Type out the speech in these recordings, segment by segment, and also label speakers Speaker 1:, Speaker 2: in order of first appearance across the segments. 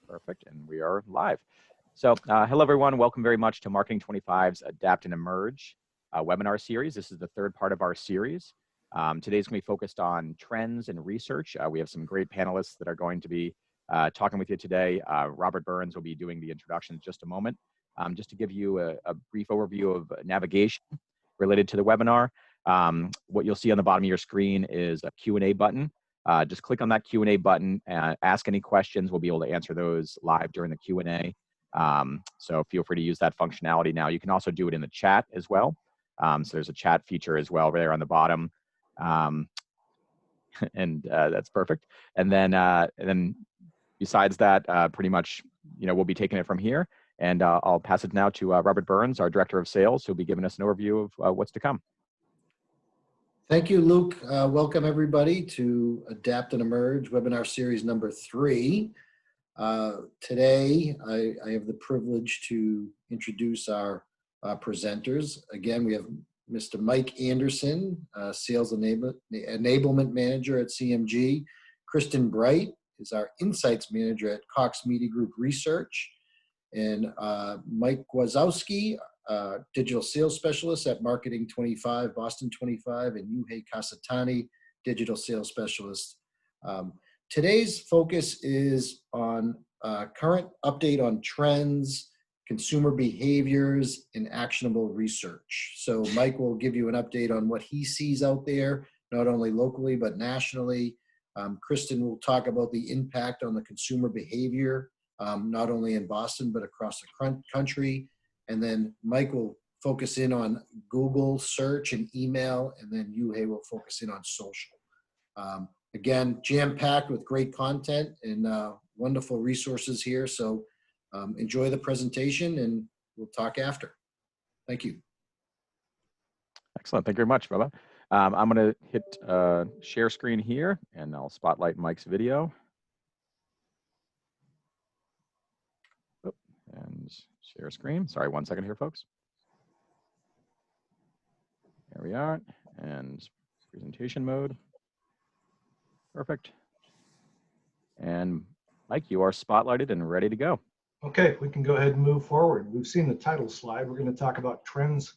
Speaker 1: Perfect, and we are live. So hello everyone, welcome very much to Marketing 25's Adapt and Emerge webinar series. This is the third part of our series. Today's going to be focused on trends and research. We have some great panelists that are going to be talking with you today. Robert Burns will be doing the introduction in just a moment. Just to give you a brief overview of navigation related to the webinar, what you'll see on the bottom of your screen is a Q&A button. Just click on that Q&A button, ask any questions. We'll be able to answer those live during the Q&A. So feel free to use that functionality now. You can also do it in the chat as well. So there's a chat feature as well there on the bottom. And that's perfect. And then besides that, pretty much, we'll be taking it from here. And I'll pass it now to Robert Burns, our Director of Sales, who'll be giving us an overview of what's to come.
Speaker 2: Thank you, Luke. Welcome everybody to Adapt and Emerge webinar series number 3. Today, I have the privilege to introduce our presenters. Again, we have Mr. Mike Anderson, Sales Enablement Manager at CMG. Kristen Bright is our Insights Manager at Cox Media Group Research. And Mike Wazowski, Digital Sales Specialist at Marketing 25, Boston 25, and Yuhei Kasatani, Digital Sales Specialist. Today's focus is on current update on trends, consumer behaviors, and actionable research. So Mike will give you an update on what he sees out there, not only locally, but nationally. Kristen will talk about the impact on the consumer behavior, not only in Boston, but across the country. And then Mike will focus in on Google search and email, and then Yuhei will focus in on social. Again, jam-packed with great content and wonderful resources here. So enjoy the presentation and we'll talk after. Thank you.
Speaker 1: Excellent, thank you very much, Bubba. I'm gonna hit share screen here and I'll spotlight Mike's video. And share screen. Sorry, 1 second here, folks. There we are. And presentation mode. Perfect. And Mike, you are spotlighted and ready to go.
Speaker 3: Okay, we can go ahead and move forward. We've seen the title slide. We're going to talk about trends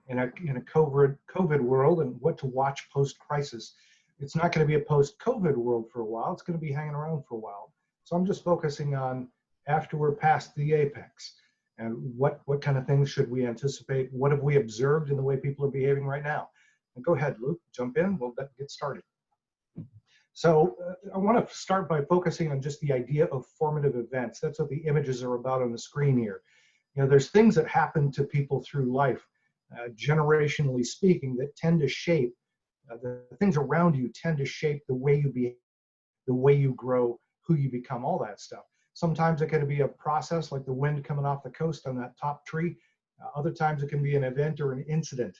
Speaker 3: in a COVID world and what to watch post-crisis. It's not going to be a post-COVID world for a while. It's going to be hanging around for a while. So I'm just focusing on after we're past the apex and what kind of things should we anticipate? What have we observed in the way people are behaving right now? And go ahead, Luke, jump in. We'll get started. So I want to start by focusing on just the idea of formative events. That's what the images are about on the screen here. There's things that happen to people through life, generationally speaking, that tend to shape the things around you, tend to shape the way you behave, the way you grow, who you become, all that stuff. Sometimes it can be a process like the wind coming off the coast on that top tree. Other times it can be an event or an incident,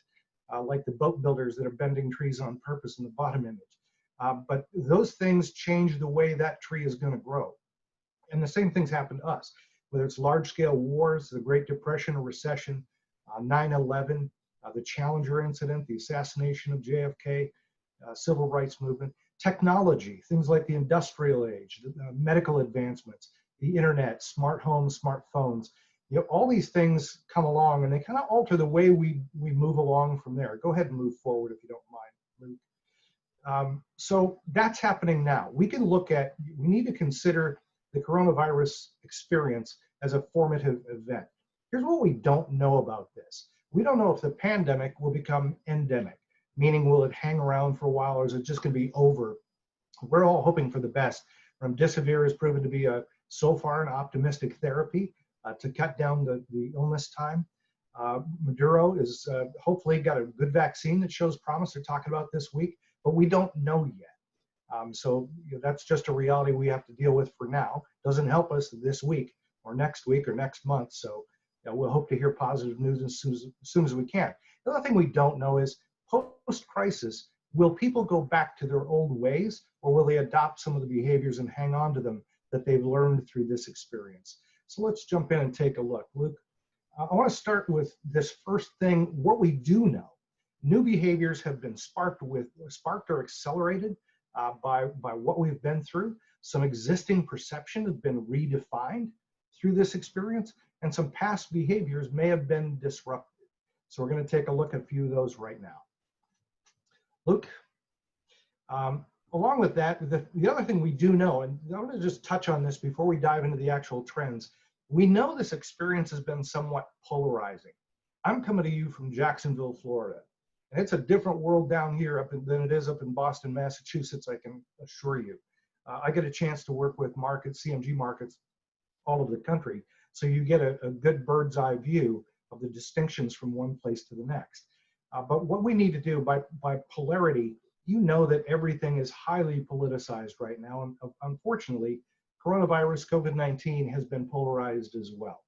Speaker 3: like the boat builders that are bending trees on purpose in the bottom image. But those things change the way that tree is going to grow. And the same things happen to us, whether it's large-scale wars, the Great Depression or recession, 9/11, the Challenger incident, the assassination of JFK, civil rights movement, technology, things like the industrial age, medical advancements, the internet, smart homes, smartphones. All these things come along and they kind of alter the way we move along from there. Go ahead and move forward if you don't mind, Luke. So that's happening now. We need to consider the coronavirus experience as a formative event. Here's what we don't know about this. We don't know if the pandemic will become endemic, meaning will it hang around for a while or is it just going to be over? We're all hoping for the best. Remdesivir has proven to be so far an optimistic therapy to cut down the illness time. Maduro is hopefully got a good vaccine that shows promise. They're talking about this week, but we don't know yet. So that's just a reality we have to deal with for now. Doesn't help us this week or next month. So we'll hope to hear positive news as soon as we can. The other thing we don't know is post-crisis, will people go back to their old ways or will they adopt some of the behaviors and hang on to them that they've learned through this experience? So let's jump in and take a look. Luke, I want to start with this first thing, what we do know. New behaviors have been sparked or accelerated by what we've been through. some existing perception has been redefined through this experience, and some past behaviors may have been disrupted. So we're going to take a look at a few of those right now. Luke, along with that, the other thing we do know, and I'm going to just touch on this before we dive into the actual trends, we know this experience has been somewhat polarizing. I'm coming to you from Jacksonville, Florida, and it's a different world down here than it is up in Boston, Massachusetts, I can assure you. I get a chance to work with markets, CMG markets, all over the country, so you get a good bird's eye view of the distinctions from one place to the next. But what we need to do by polarity, you know that everything is highly politicized right now, and unfortunately, coronavirus, COVID-19 has been polarized as well.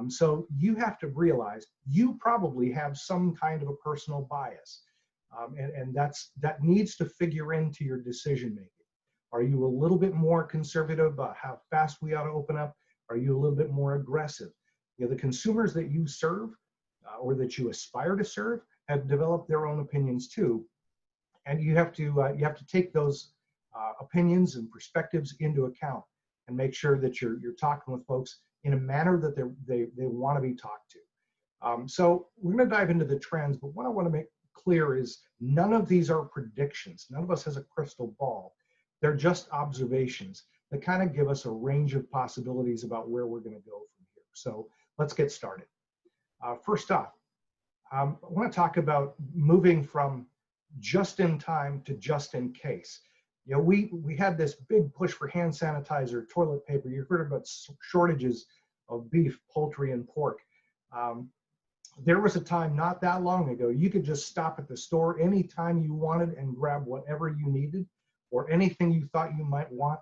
Speaker 3: So you have to realize you probably have some kind of a personal bias, and that needs to figure into your decision making. Are you a little bit more conservative about how fast we ought to open up? Are you a little bit more aggressive? You know, the consumers that you serve or that you aspire to serve have developed their own opinions too, and you have to take those opinions and perspectives into account and make sure that you're talking with folks in a manner that they want to be talked to. So we're going to dive into the trends, but what I want to make clear is none of these are predictions. None of us has a crystal ball. They're just observations that kind of give us a range of possibilities about where we're going to go from here. So let's get started. First off, I want to talk about moving from just in time to just in case. You know, we had this big push for hand sanitizer, toilet paper. You've heard about shortages of beef, poultry, and pork. There was a time not that long ago, you could just stop at the store anytime you wanted and grab whatever you needed, or anything you thought you might want.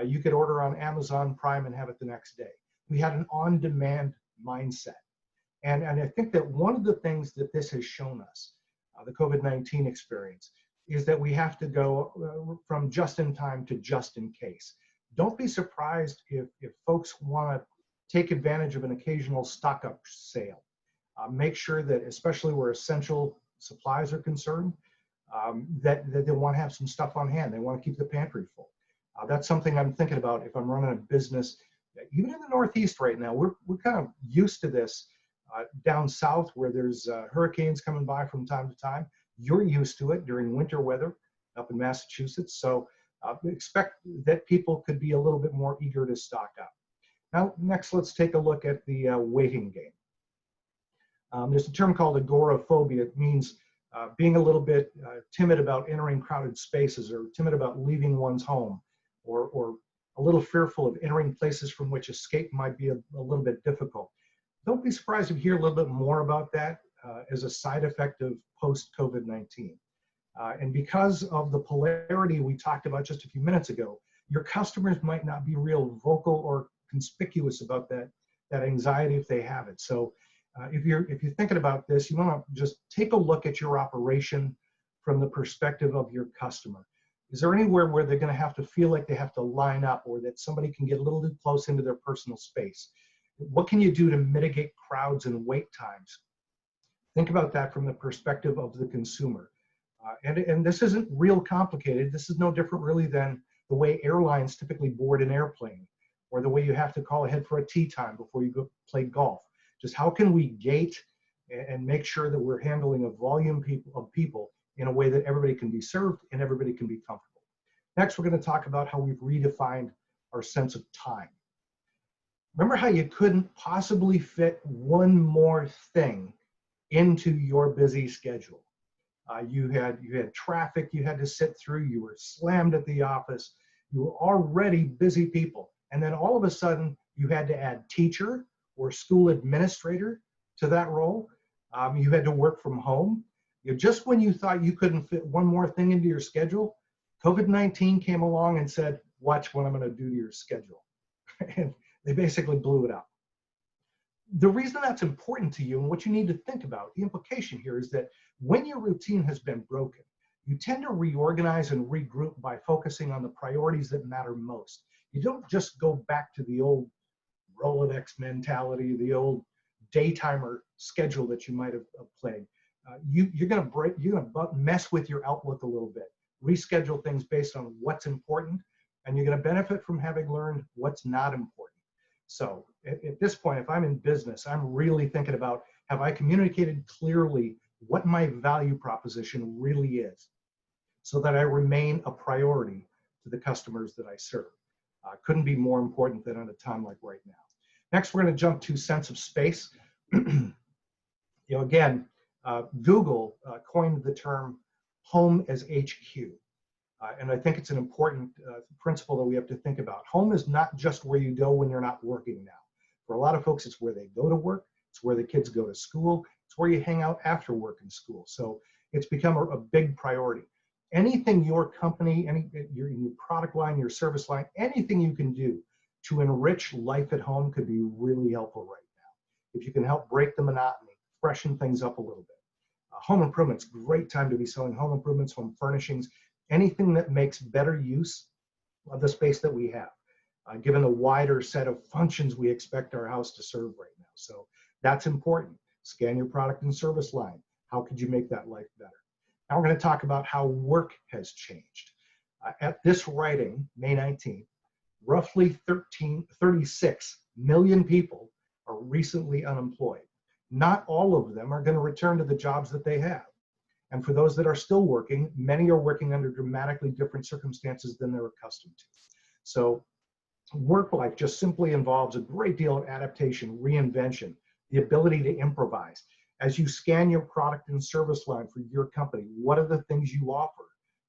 Speaker 3: You could order on Amazon Prime and have it the next day. We had an on-demand mindset. And I think that one of the things that this has shown us, the COVID-19 experience, is that we have to go from just in time to just in case. Don't be surprised if folks want to take advantage of an occasional stock up sale. Make sure that, especially where essential supplies are concerned, that they want to have some stuff on hand. They want to keep the pantry full. That's something I'm thinking about if I'm running a business. Even in the Northeast right now, we're kind of used to this. Down south, where there's hurricanes coming by from time to time, you're used to it during winter weather up in Massachusetts. So expect that people could be a little bit more eager to stock up. Now, next, let's take a look at the waiting game. There's a term called agoraphobia. It means being a little bit timid about entering crowded spaces, or timid about leaving one's home, or a little fearful of entering places from which escape might be a little bit difficult. Don't be surprised if you hear a little bit more about that as a side effect of post-COVID-19. And because of the polarity we talked about just a few minutes ago, your customers might not be real vocal or conspicuous about that anxiety if they have it. So if you're thinking about this, you want to just take a look at your operation from the perspective of your customer. Is there anywhere where they're going to have to feel like they have to line up, or that somebody can get a little too close into their personal space? What can you do to mitigate crowds and wait times? Think about that from the perspective of the consumer. And this isn't real complicated. This is no different really than the way airlines typically board an airplane, or the way you have to call ahead for a tea time before you go play golf. Just how can we gate and make sure that we're handling a volume of people in a way that everybody can be served and everybody can be comfortable. Next, we're going to talk about how we've redefined our sense of time. Remember how you couldn't possibly fit one more thing into your busy schedule. You had traffic you had to sit through. You were slammed at the office. You were already busy people. And then all of a sudden, you had to add teacher or school administrator to that role. You had to work from home. Just when you thought you couldn't fit one more thing into your schedule, COVID-19 came along and said, watch what I'm going to do to your schedule. And they basically blew it up. The reason that's important to you, and what you need to think about, the implication here, is that when your routine has been broken, you tend to reorganize and regroup by focusing on the priorities that matter most. You don't just go back to the old Rolodex mentality, the old daytimer schedule that you might have played. You're going to mess with your outlook a little bit, reschedule things based on what's important, and you're going to benefit from having learned what's not important. So at this point, if I'm in business, I'm really thinking about, have I communicated clearly what my value proposition really is so that I remain a priority to the customers that I serve? Couldn't be more important than at a time like right now. Next, we're going to jump to sense of space. Again, Google coined the term home as HQ. And I think it's an important principle that we have to think about. Home is not just where you go when you're not working now. For a lot of folks, it's where they go to work. It's where the kids go to school. It's where you hang out after work and school. So it's become a big priority. Anything your company, your product line, your service line, anything you can do to enrich life at home could be really helpful right now. If you can help break the monotony, freshen things up a little bit. Home improvements, great time to be selling home improvements, home furnishings, anything that makes better use of the space that we have, given the wider set of functions we expect our house to serve right now. So that's important. Scan your product and service line. How could you make that life better? Now we're going to talk about how work has changed. At this writing, May 19th, roughly 36 million people are recently unemployed. Not all of them are going to return to the jobs that they have. And for those that are still working, many are working under dramatically different circumstances than they're accustomed to. So work life just simply involves a great deal of adaptation, reinvention, the ability to improvise. As you scan your product and service line for your company, what are the things you offer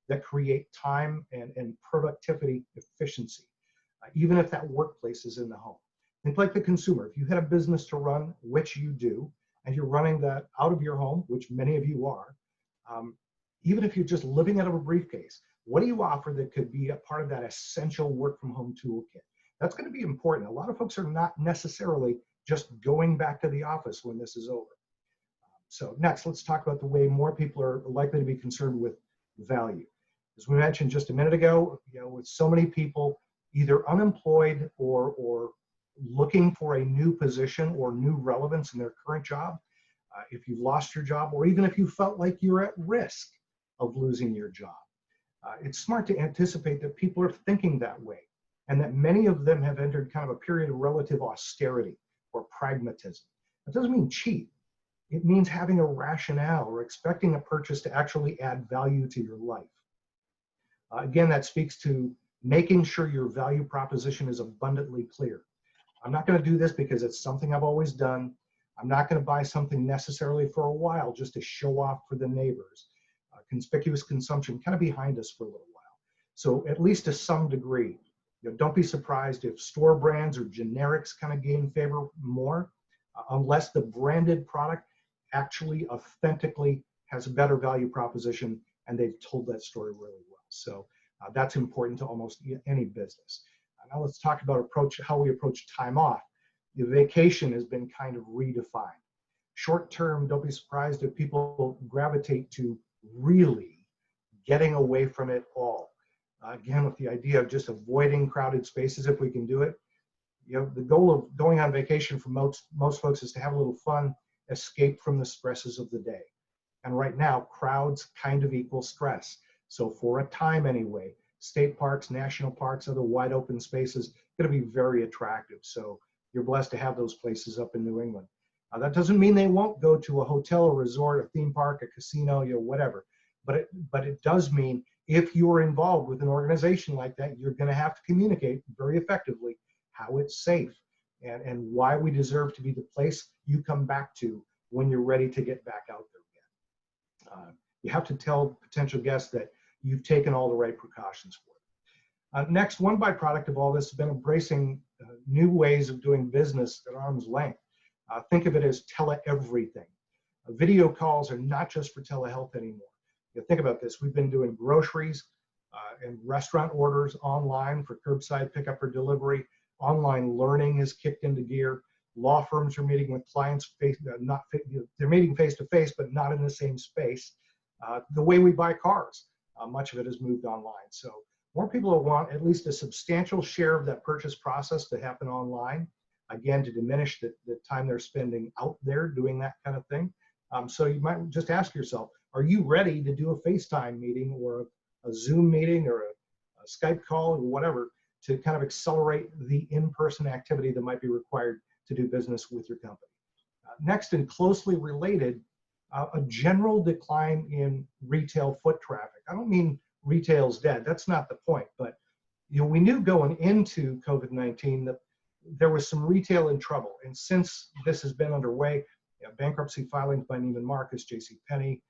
Speaker 3: that create time and productivity efficiency, even if that workplace is in the home? Think like the consumer. If you had a business to run, which you do, and you're running that out of your home, which many of you are, even if you're just living out of a briefcase, what do you offer that could be a part of that essential work from home toolkit? That's going to be important. A lot of folks are not necessarily just going back to the office when this is over. So next, let's talk about the way more people are likely to be concerned with value. As we mentioned just a minute ago, with so many people either unemployed or looking for a new position or new relevance in their current job, if you've lost your job, or even if you felt like you're at risk of losing your job, it's smart to anticipate that people are thinking that way, and that many of them have entered kind of a period of relative austerity or pragmatism. That doesn't mean cheap. It means having a rationale or expecting a purchase to actually add value to your life. Again, that speaks to making sure your value proposition is abundantly clear. I'm not going to do this because it's something I've always done. I'm not going to buy something necessarily for a while just to show off for the neighbors. Conspicuous consumption kind of behind us for a little while. So at least to some degree, don't be surprised if store brands or generics kind of gain favor more, unless the branded product actually authentically has a better value proposition and they've told that story really well. So that's important to almost any business. Now let's talk about how we approach time off. The vacation has been kind of redefined. Short term, don't be surprised if people gravitate to really getting away from it all. Again, with the idea of just avoiding crowded spaces if we can do it. The goal of going on vacation for most folks is to have a little fun, escape from the stresses of the day. And right now, crowds kind of equal stress. So for a time anyway, state parks, national parks, other wide open spaces, going to be very attractive. So you're blessed to have those places up in New England. That doesn't mean they won't go to a hotel, a resort, a theme park, a casino, whatever. But it does mean if you're involved with an organization like that, you're going to have to communicate very effectively how it's safe and why we deserve to be the place you come back to when you're ready to get back out there again. You have to tell potential guests that you've taken all the right precautions for it. Next, one byproduct of all this has been embracing new ways of doing business at arm's length. Think of it as tele-everything. Video calls are not just for telehealth anymore. Think about this. We've been doing groceries and restaurant orders online for curbside pickup or delivery. Online learning has kicked into gear. Law firms are meeting with clients, they're meeting face-to-face, but not in the same space. The way we buy cars, much of it has moved online. So more people will want at least a substantial share of that purchase process to happen online, again, to diminish the time they're spending out there doing that kind of thing. So you might just ask yourself, are you ready to do a FaceTime meeting or a Zoom meeting or a Skype call or whatever, to kind of accelerate the in-person activity that might be required to do business with your company. Next, and closely related, a general decline in retail foot traffic. I don't mean retail's dead. That's not the point. But we knew going into COVID-19 that there was some retail in trouble. And since this has been underway, bankruptcy filings by Neiman Marcus, JCPenney,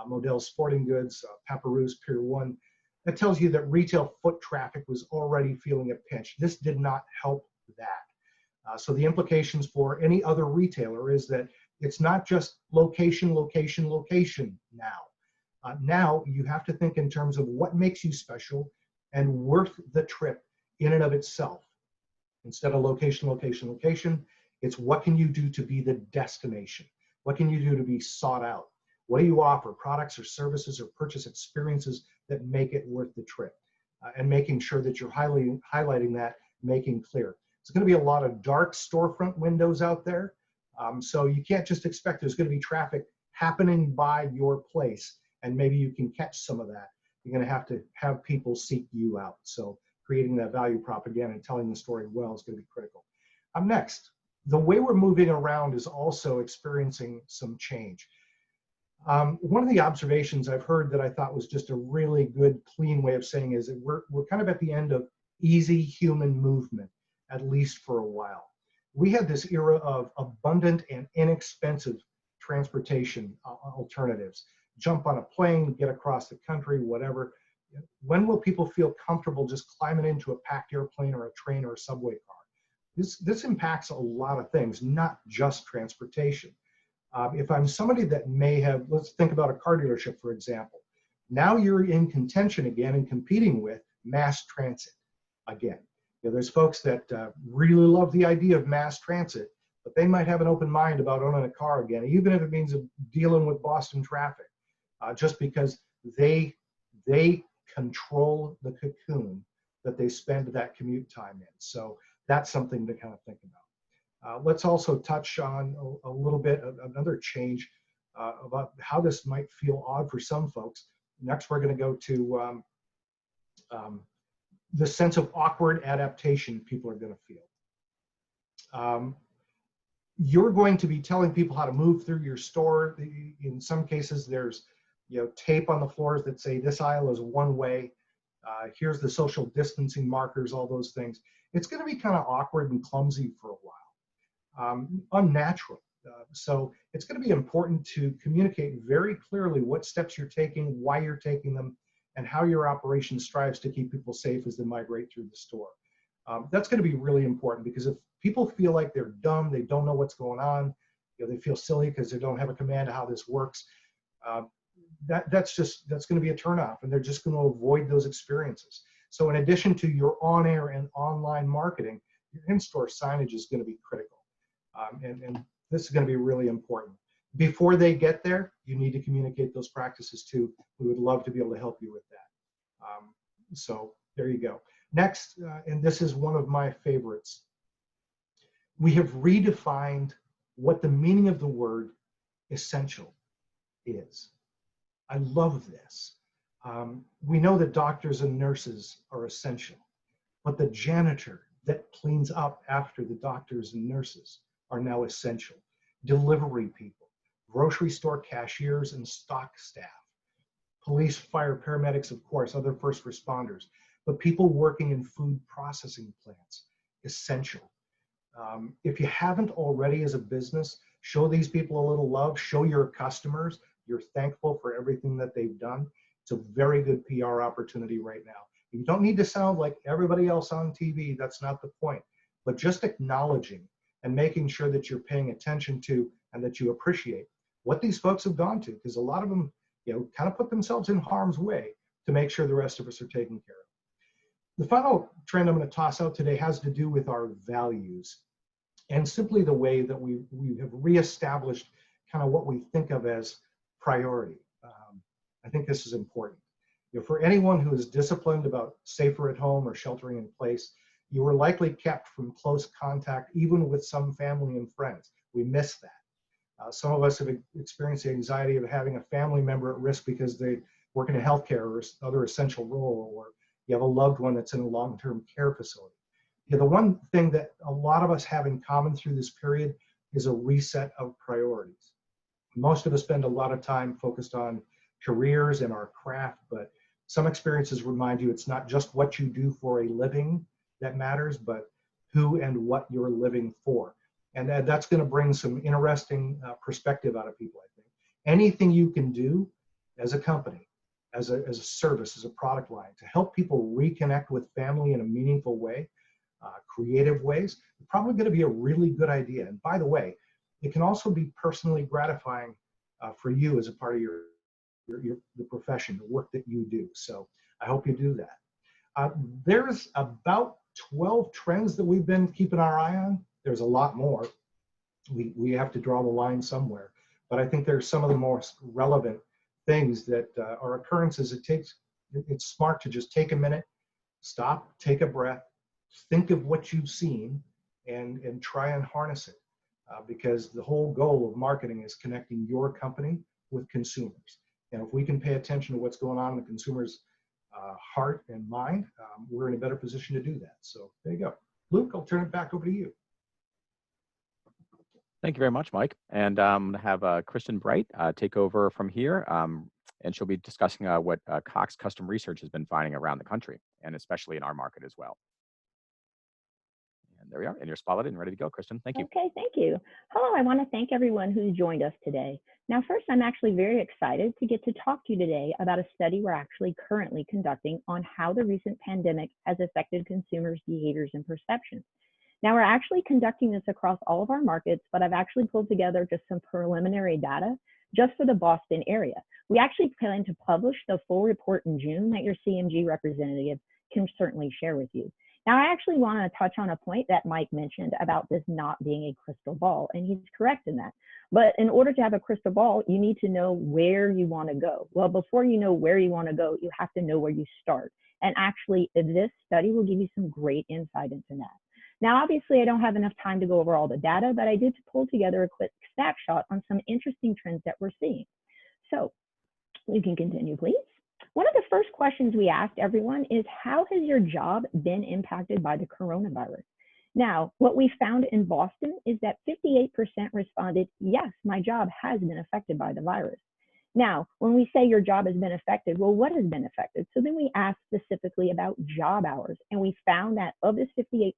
Speaker 3: Modell Sporting Goods, Paparoos, Pier 1, that tells you that retail foot traffic was already feeling a pinch. This did not help that. So the implications for any other retailer is that it's not just location, location, location now. Now you have to think in terms of what makes you special and worth the trip in and of itself. Instead of location, location, location, it's what can you do to be the destination? What can you do to be sought out? What do you offer? Products or services or purchase experiences that make it worth the trip? And making sure that you're highlighting that, making clear. There's going to be a lot of dark storefront windows out there. So you can't just expect there's going to be traffic happening by your place, and maybe you can catch some of that. You're going to have people seek you out. So creating that value prop again and telling the story well is going to be critical. Next, the way we're moving around is also experiencing some change. One of the observations I've heard that I thought was just a really good, clean way of saying is that we're kind of at the end of easy human movement, at least for a while. We had this era of abundant and inexpensive transportation alternatives. Jump on a plane, get across the country, whatever. When will people feel comfortable just climbing into a packed airplane or a train or a subway car? This impacts a lot of things, not just transportation. If I'm somebody that may have, let's think about a car dealership, for example. Now you're in contention again and competing with mass transit again. There's folks that really love the idea of mass transit, but they might have an open mind about owning a car again, even if it means dealing with Boston traffic, just because they control the cocoon that they spend that commute time in. So that's something to kind of think about. Let's also touch on a little bit of another change about how this might feel odd for some folks. Next, we're going to go to the sense of awkward adaptation people are going to feel. You're going to be telling people how to move through your store. In some cases, there's tape on the floors that say this aisle is one way. Here's the social distancing markers, all those things. It's going to be kind of awkward and clumsy for a while, unnatural. So it's going to be important to communicate very clearly what steps you're taking, why you're taking them, and how your operation strives to keep people safe as they migrate through the store. That's going to be really important, because if people feel like they're dumb, they don't know what's going on, they feel silly because they don't have a command of how this works, that's going to be a turnoff, and they're just going to avoid those experiences. So in addition to your on-air and online marketing, your in-store signage is going to be critical. And this is going to be really important. Before they get there, you need to communicate those practices too. We would love to be able to help you with that. So there you go. Next, and this is one of my favorites, we have redefined what the meaning of the word essential is. I love this. We know that doctors and nurses are essential, but the janitor that cleans up after the doctors and nurses are now essential. Delivery people, grocery store cashiers and stock staff, police, fire, paramedics, of course, other first responders, but people working in food processing plants, essential. If you haven't already as a business, show these people a little love, show your customers you're thankful for everything that they've done. It's a very good PR opportunity right now. You don't need to sound like everybody else on TV, that's not the point, but just acknowledging and making sure that you're paying attention to and that you appreciate what these folks have gone to, because a lot of them, kind of put themselves in harm's way to make sure the rest of us are taken care of. The final trend I'm going to toss out today has to do with our values and simply the way that we have reestablished kind of what we think of as priority. I think this is important. For anyone who is disciplined about safer at home or sheltering in place, you were likely kept from close contact, even with some family and friends. We miss that. Some of us have experienced the anxiety of having a family member at risk because they work in a healthcare or other essential role, or You have a loved one that's in a long-term care facility. The one thing that a lot of us have in common through this period is a reset of priorities. Most of us spend a lot of time focused on careers and our craft, but some experiences remind you it's not just what you do for a living that matters, but who and what you're living for. And that's going to bring some interesting perspective out of people, I think. Anything you can do as a company, as a service, as a product line, to help people reconnect with family in a meaningful way, creative ways, probably going to be a really good idea. And by the way, it can also be personally gratifying for you as a part of the profession, the work that you do. So I hope you do that. There's about 12 trends that we've been keeping our eye on. There's a lot more. We have to draw the line somewhere. But I think there's some of the most relevant things that are occurrences. It's smart to just take a minute, stop, take a breath, think of what you've seen, and try and harness it. Because the whole goal of marketing is connecting your company with consumers. And if we can pay attention to what's going on in the consumer's heart and mind, we're in a better position to do that. So there you go. Luke, I'll turn it back over to you.
Speaker 1: Thank you very much, Mike. And I'm going to have Kristen Bright take over from here. And she'll be discussing what Cox Custom Research has been finding around the country, and especially in our market as well. And there we are, and you're spotlighted and ready to go, Kristen. Thank you.
Speaker 4: Okay, thank you. Hello, I want to thank everyone who's joined us today. Now, first, I'm actually very excited to get to talk to you today about a study we're actually currently conducting on how the recent pandemic has affected consumers' behaviors and perceptions. Now, we're actually conducting this across all of our markets, but I've actually pulled together just some preliminary data just for the Boston area. We actually plan to publish the full report in June that your CMG representative can certainly share with you. Now, I actually want to touch on a point that Mike mentioned about this not being a crystal ball, and he's correct in that. But in order to have a crystal ball, you need to know where you want to go. Well, before you know where you want to go, you have to know where you start. And actually, this study will give you some great insight into that. Now, obviously, I don't have enough time to go over all the data, but I did pull together a quick snapshot on some interesting trends that we're seeing. So you can continue, please. One of the first questions we asked everyone is, how has your job been impacted by the coronavirus? Now, what we found in Boston is that 58% responded, yes, my job has been affected by the virus. Now, when we say your job has been affected, well, what has been affected? So then we asked specifically about job hours, and we found that of this 58%,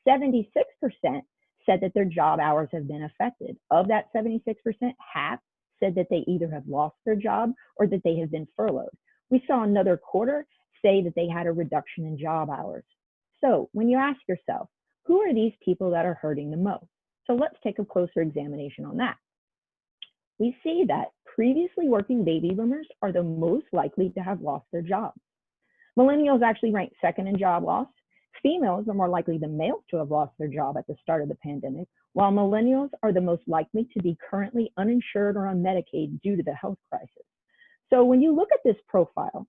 Speaker 4: 76% said that their job hours have been affected. Of that 76%, half said that they either have lost their job or that they have been furloughed. We saw another quarter say that they had a reduction in job hours. So when you ask yourself, who are these people that are hurting the most? So let's take a closer examination on that. We see that previously working baby boomers are the most likely to have lost their jobs. Millennials actually rank second in job loss. Females are more likely than males to have lost their job at the start of the pandemic, while millennials are the most likely to be currently uninsured or on Medicaid due to the health crisis. So when you look at this profile,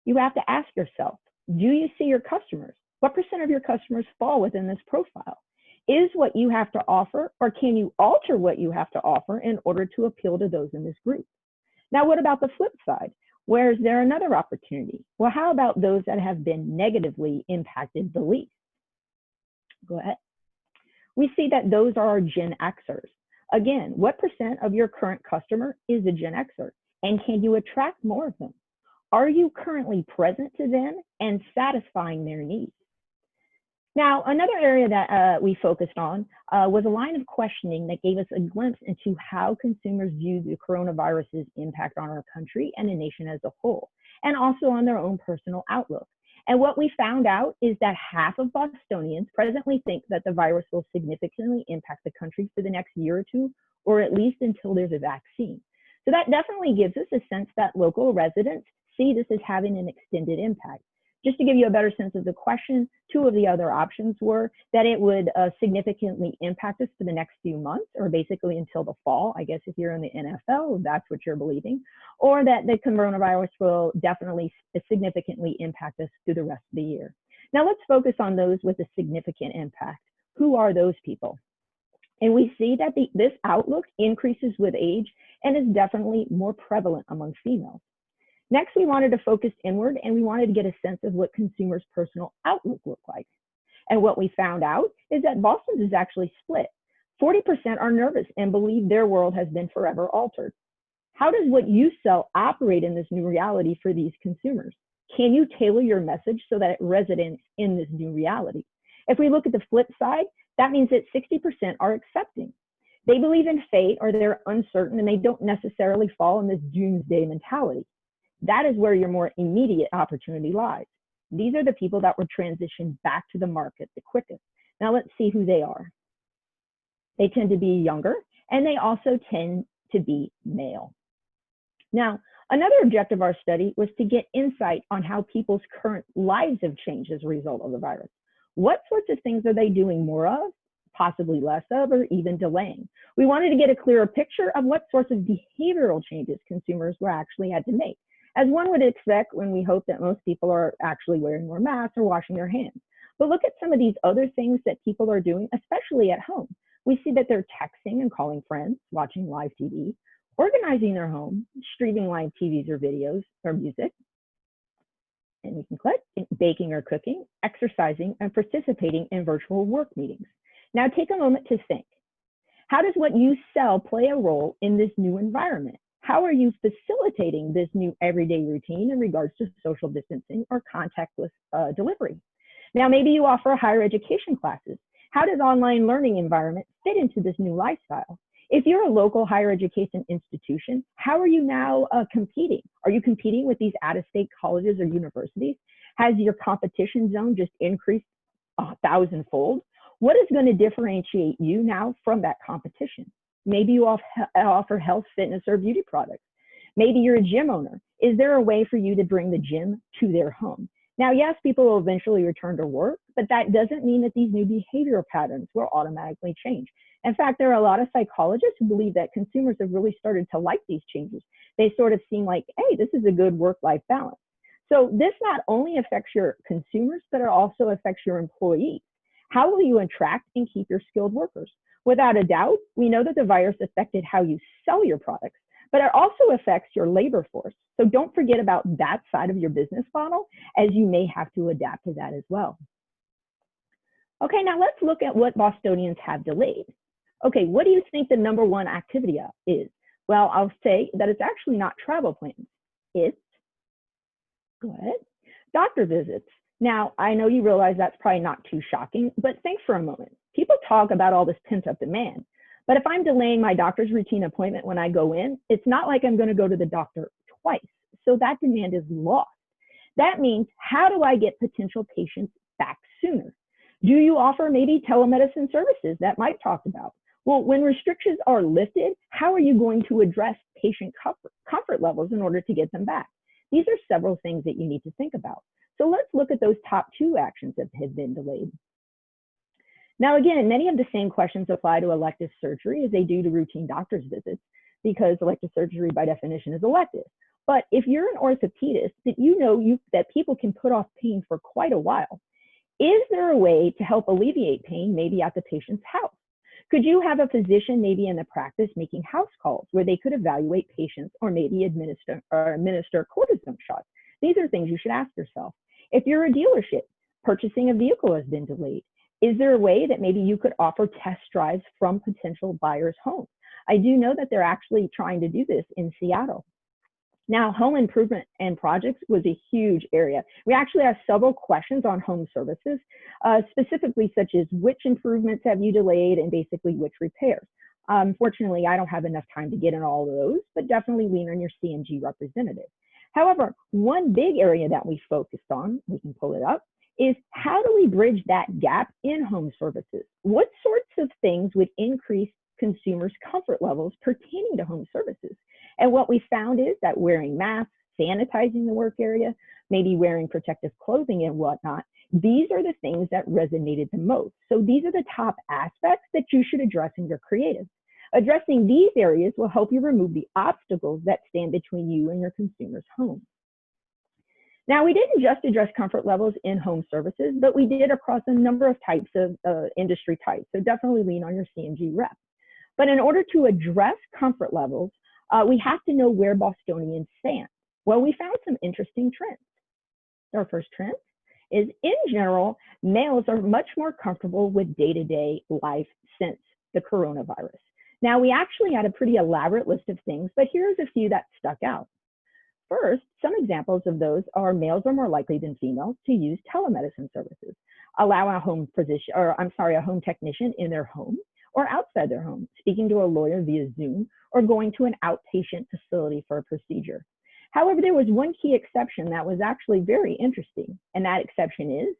Speaker 4: you have to ask yourself, do you see your customers? What % of your customers fall within this profile? Is what you have to offer, or can you alter what you have to offer in order to appeal to those in this group? Now, what about the flip side? Where is there another opportunity? Well, how about those that have been negatively impacted the least? Go ahead. We see that those are our Gen Xers. Again, what % of your current customer is a Gen Xer? And can you attract more of them? Are you currently present to them and satisfying their needs? Now, another area that we focused on was a line of questioning that gave us a glimpse into how consumers view the coronavirus's impact on our country and the nation as a whole, and also on their own personal outlook. And what we found out is that half of Bostonians presently think that the virus will significantly impact the country for the next year or two, or at least until there's a vaccine. So that definitely gives us a sense that local residents see this as having an extended impact. Just to give you a better sense of the question, two of the other options were that it would significantly impact us for the next few months, or basically until the fall. I guess if you're in the NFL, that's what you're believing, or that the coronavirus will definitely significantly impact us through the rest of the year. Now let's focus on those with a significant impact. Who are those people? And we see that this outlook increases with age and is definitely more prevalent among females. Next, we wanted to focus inward, and we wanted to get a sense of what consumers' personal outlook looked like. And what we found out is that Boston's is actually split. 40% are nervous and believe their world has been forever altered. How does what you sell operate in this new reality for these consumers? Can you tailor your message so that it resonates in this new reality? If we look at the flip side, that means that 60% are accepting. They believe in fate, or they're uncertain, and they don't necessarily fall in this doomsday mentality. That is where your more immediate opportunity lies. These are the people that were transitioned back to the market the quickest. Now let's see who they are. They tend to be younger, and they also tend to be male. Now, another objective of our study was to get insight on how people's current lives have changed as a result of the virus. What sorts of things are they doing more of, possibly less of, or even delaying? We wanted to get a clearer picture of what sorts of behavioral changes consumers were actually had to make, as one would expect when we hope that most people are actually wearing more masks or washing their hands. But look at some of these other things that people are doing, especially at home. We see that they're texting and calling friends, watching live TV, organizing their home, streaming live TVs or videos or music, and you can click, baking or cooking, exercising, and participating in virtual work meetings. Now take a moment to think. How does what you sell play a role in this new environment? How are you facilitating this new everyday routine in regards to social distancing or contactless delivery? Now, maybe you offer higher education classes. How does online learning environment fit into this new lifestyle? If you're a local higher education institution, how are you now competing? Are you competing with these out-of-state colleges or universities? Has your competition zone just increased 1,000-fold? What is going to differentiate you now from that competition? Maybe you offer health, fitness, or beauty products. Maybe you're a gym owner. Is there a way for you to bring the gym to their home? Now, yes, people will eventually return to work, but that doesn't mean that these new behavioral patterns will automatically change. In fact, there are a lot of psychologists who believe that consumers have really started to like these changes. They sort of seem like, hey, this is a good work-life balance. So this not only affects your consumers, but it also affects your employees. How will you attract and keep your skilled workers? Without a doubt, we know that the virus affected how you sell your products, but it also affects your labor force. So don't forget about that side of your business model, as you may have to adapt to that as well. Okay, now let's look at what Bostonians have delayed. Okay, what do you think the number one activity is? Well, I'll say that it's actually not travel plans. It's, go ahead, doctor visits. Now, I know you realize that's probably not too shocking, but think for a moment. People talk about all this pent-up demand, but if I'm delaying my doctor's routine appointment when I go in, it's not like I'm going to go to the doctor twice. So that demand is lost. That means, how do I get potential patients back sooner? Do you offer maybe telemedicine services that Mike talked about? Well, when restrictions are lifted, how are you going to address patient comfort levels in order to get them back? These are several things that you need to think about. So let's look at those top two actions that have been delayed. Now, again, many of the same questions apply to elective surgery as they do to routine doctor's visits, because elective surgery by definition is elective. But if you're an orthopedist, that you know that people can put off pain for quite a while, is there a way to help alleviate pain maybe at the patient's house? Could you have a physician maybe in the practice making house calls where they could evaluate patients or maybe administer cortisone shots? These are things you should ask yourself. If you're a dealership, purchasing a vehicle has been delayed. Is there a way that maybe you could offer test drives from potential buyers' homes? I do know that they're actually trying to do this in Seattle. Now, home improvement and projects was a huge area. We actually have several questions on home services, specifically such as which improvements have you delayed and basically which repairs. Unfortunately, I don't have enough time to get in all of those, but definitely lean on your CMG representative. However, one big area that we focused on, we can pull it up, is how do we bridge that gap in home services? What sorts of things would increase consumers' comfort levels pertaining to home services? And what we found is that wearing masks, sanitizing the work area, maybe wearing protective clothing and whatnot, these are the things that resonated the most. So these are the top aspects that you should address in your creative. Addressing these areas will help you remove the obstacles that stand between you and your consumer's home. Now, we didn't just address comfort levels in home services, but we did across a number of types of industry types. So definitely lean on your CMG rep. But in order to address comfort levels, we have to know where Bostonians stand. Well, we found some interesting trends. Our first trend is, in general, males are much more comfortable with day-to-day life since the coronavirus. Now, we actually had a pretty elaborate list of things, but here's a few that stuck out. First, some examples of those are males are more likely than females to use telemedicine services, allow a home technician in their home or outside their home, speaking to a lawyer via Zoom, or going to an outpatient facility for a procedure. However, there was one key exception that was actually very interesting, and that exception is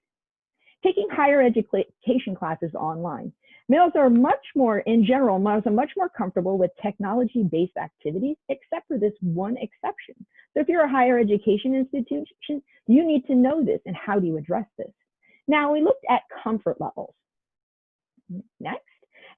Speaker 4: taking higher education classes online. Males are much more comfortable with technology-based activities, except for this one exception. So if you're a higher education institution, you need to know this, and how do you address this? Now, we looked at comfort levels. Next,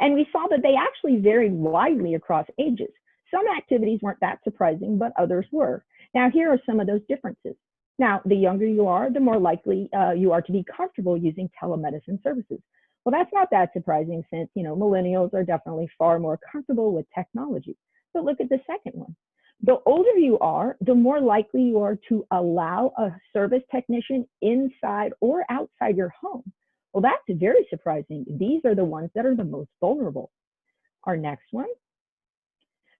Speaker 4: and we saw that they actually varied widely across ages. Some activities weren't that surprising, but others were. Now, here are some of those differences. Now, the younger you are, the more likely you are to be comfortable using telemedicine services. Well, that's not that surprising since, millennials are definitely far more comfortable with technology. But look at the second one. The older you are, the more likely you are to allow a service technician inside or outside your home. Well, that's very surprising. These are the ones that are the most vulnerable. Our next one.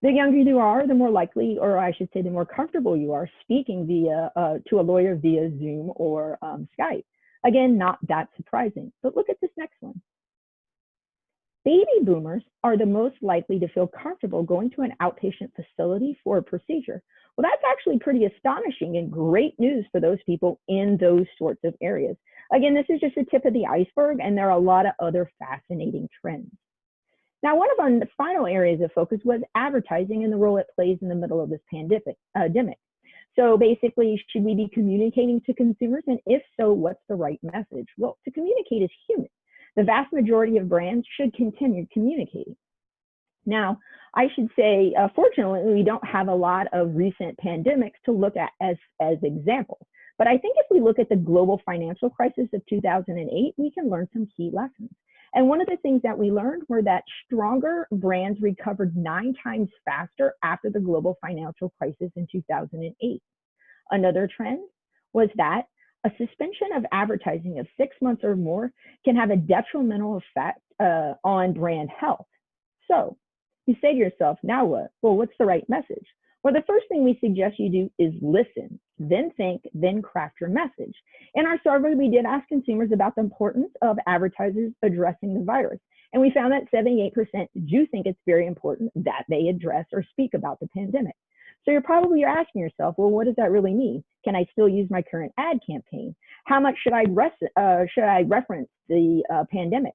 Speaker 4: The younger you are, the more likely, or I should say the more comfortable you are speaking to a lawyer via Zoom or Skype. Again, not that surprising, but look at this next one. Baby boomers are the most likely to feel comfortable going to an outpatient facility for a procedure. Well, that's actually pretty astonishing and great news for those people in those sorts of areas. Again, this is just the tip of the iceberg, and there are a lot of other fascinating trends. Now, one of our final areas of focus was advertising and the role it plays in the middle of this pandemic. So basically, should we be communicating to consumers? And if so, what's the right message? Well, to communicate is human. The vast majority of brands should continue communicating. Now, I should say, fortunately, we don't have a lot of recent pandemics to look at as examples. But I think if we look at the global financial crisis of 2008, we can learn some key lessons. And one of the things that we learned were that stronger brands recovered 9 times faster after the global financial crisis in 2008. Another trend was that a suspension of advertising of 6 months or more can have a detrimental effect on brand health. So you say to yourself, now what? Well, what's the right message? Well, the first thing we suggest you do is listen, then think, then craft your message. In our survey, we did ask consumers about the importance of advertisers addressing the virus. And we found that 78% do think it's very important that they address or speak about the pandemic. So you're asking yourself, well, what does that really mean? Can I still use my current ad campaign? How much should I reference the pandemic?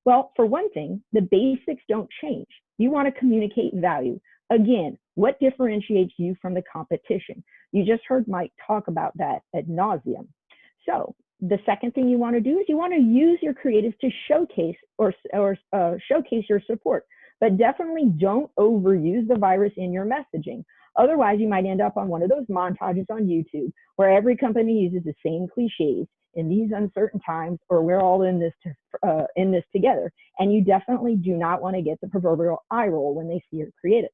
Speaker 4: Well, for one thing, the basics don't change. You want to communicate value. Again, what differentiates you from the competition? You just heard Mike talk about that ad nauseum. So the second thing you want to do is you want to use your creatives to showcase showcase your support, but definitely don't overuse the virus in your messaging. Otherwise, you might end up on one of those montages on YouTube where every company uses the same cliches in these uncertain times, or we're all in this together. And you definitely do not want to get the proverbial eye roll when they see your creative.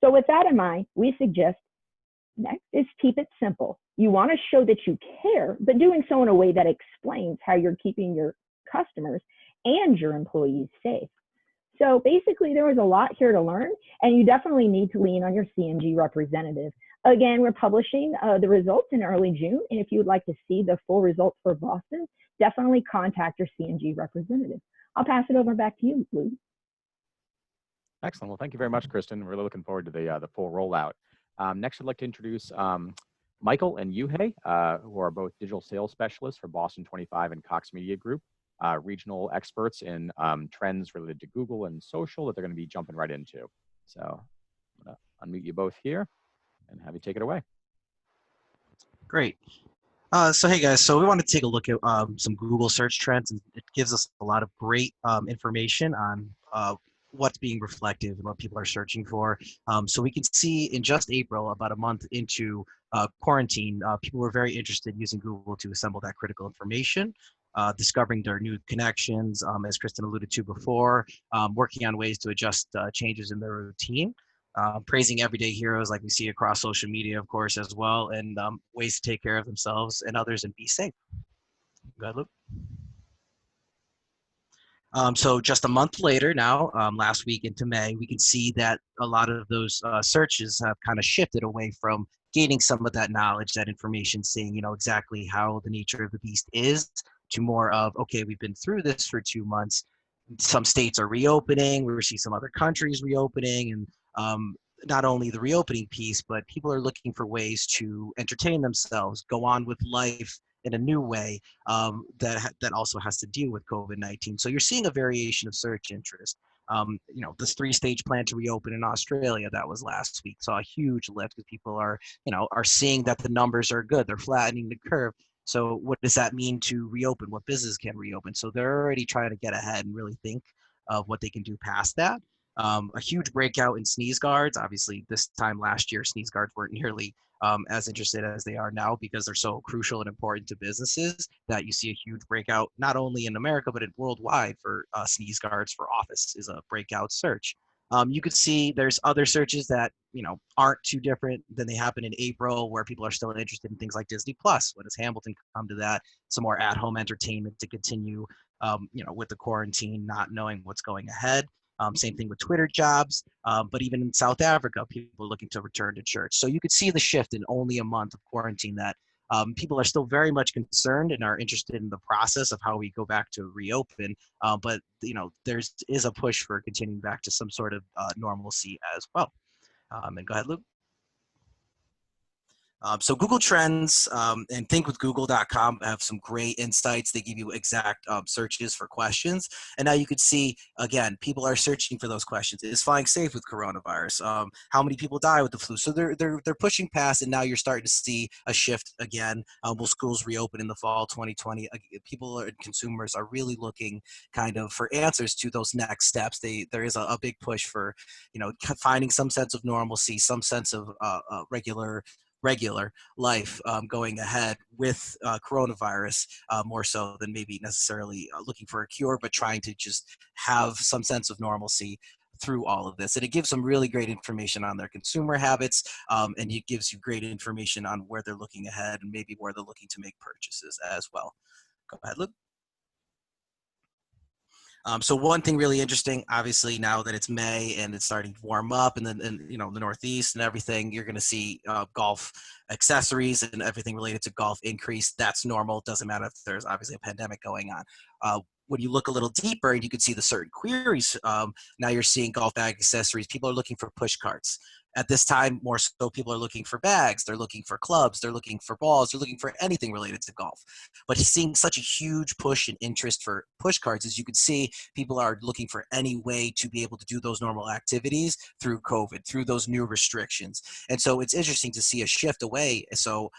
Speaker 4: So with that in mind, we suggest next is keep it simple. You want to show that you care, but doing so in a way that explains how you're keeping your customers and your employees safe. So basically, there was a lot here to learn, and you definitely need to lean on your C&G representative. Again, we're publishing the results in early June, and if you would like to see the full results for Boston, definitely contact your C&G representative. I'll pass it over back to you, Lou.
Speaker 1: Excellent. Well, thank you very much, Kristen. We're really looking forward to the full rollout. Next, I'd like to introduce Michael and Yuhei, who are both digital sales specialists for Boston 25 and Cox Media Group, regional experts in trends related to Google and social that they're going to be jumping right into. So I'm going to unmute you both here and have you take it away.
Speaker 5: Great. So hey guys, so we want to take a look at some Google search trends, and it gives us a lot of great information on what's being reflective and what people are searching for. So we can see in just April, about a month into quarantine, people were very interested in using Google to assemble that critical information, discovering their new connections, as Kristen alluded to before, working on ways to adjust changes in their routine. praising everyday heroes like we see across social media, of course, as well, and ways to take care of themselves and others and be safe. Go ahead, Luke. So just a month later now, last week into May, we can see that a lot of those searches have kind of shifted away from gaining some of that knowledge, that information, seeing, exactly how the nature of the beast is, to more of, okay, we've been through this for 2 months. Some states are reopening. We're seeing some other countries reopening, and not only the reopening piece, but people are looking for ways to entertain themselves, go on with life in a new way, that also has to deal with COVID-19. So you're seeing a variation of search interest. This 3-stage plan to reopen in Australia that was last week saw a huge lift because people are seeing that the numbers are good. They're flattening the curve. So what does that mean to reopen? What business can reopen? So they're already trying to get ahead and really think of what they can do past that. A huge breakout in sneeze guards. Obviously, this time last year, sneeze guards weren't nearly as interested as they are now because they're so crucial and important to businesses, that you see a huge breakout, not only in America, but worldwide for sneeze guards for office is a breakout search. You could see there's other searches that aren't too different than they happen in April, where people are still interested in things like Disney Plus. When does Hamilton come to that? Some more at-home entertainment to continue, with the quarantine, not knowing what's going ahead. Same thing with Twitter jobs, but even in South Africa, people are looking to return to church. So you could see the shift in only a month of quarantine, that people are still very much concerned and are interested in the process of how we go back to reopen. But there is a push for continuing back to some sort of normalcy as well. And go ahead, Luke. So Google Trends and thinkwithgoogle.com have some great insights. They give you exact searches for questions. And now you could see, again, people are searching for those questions. Is flying safe with coronavirus? How many people die with the flu? So they're pushing past, and now you're starting to see a shift again. Will schools reopen in the fall 2020? People and consumers are really looking kind of for answers to those next steps. There is a big push for, finding some sense of normalcy, some sense of regular life going ahead with coronavirus, more so than maybe necessarily looking for a cure, but trying to just have some sense of normalcy through all of this. And it gives them really great information on their consumer habits, and it gives you great information on where they're looking ahead and maybe where they're looking to make purchases as well. Go ahead, Luke. So one thing really interesting, obviously, now that it's May and it's starting to warm up, and then the Northeast and everything, you're going to see golf accessories and everything related to golf increase. That's normal. Doesn't matter if there's obviously a pandemic going on. When you look a little deeper, you can see the certain queries. Now you're seeing golf bag accessories. People are looking for push carts. At this time, more so, people are looking for bags. They're looking for clubs. They're looking for balls. They're looking for anything related to golf. But seeing such a huge push and interest for push carts, as you can see, people are looking for any way to be able to do those normal activities through COVID, through those new restrictions. And so it's interesting to see a shift away. So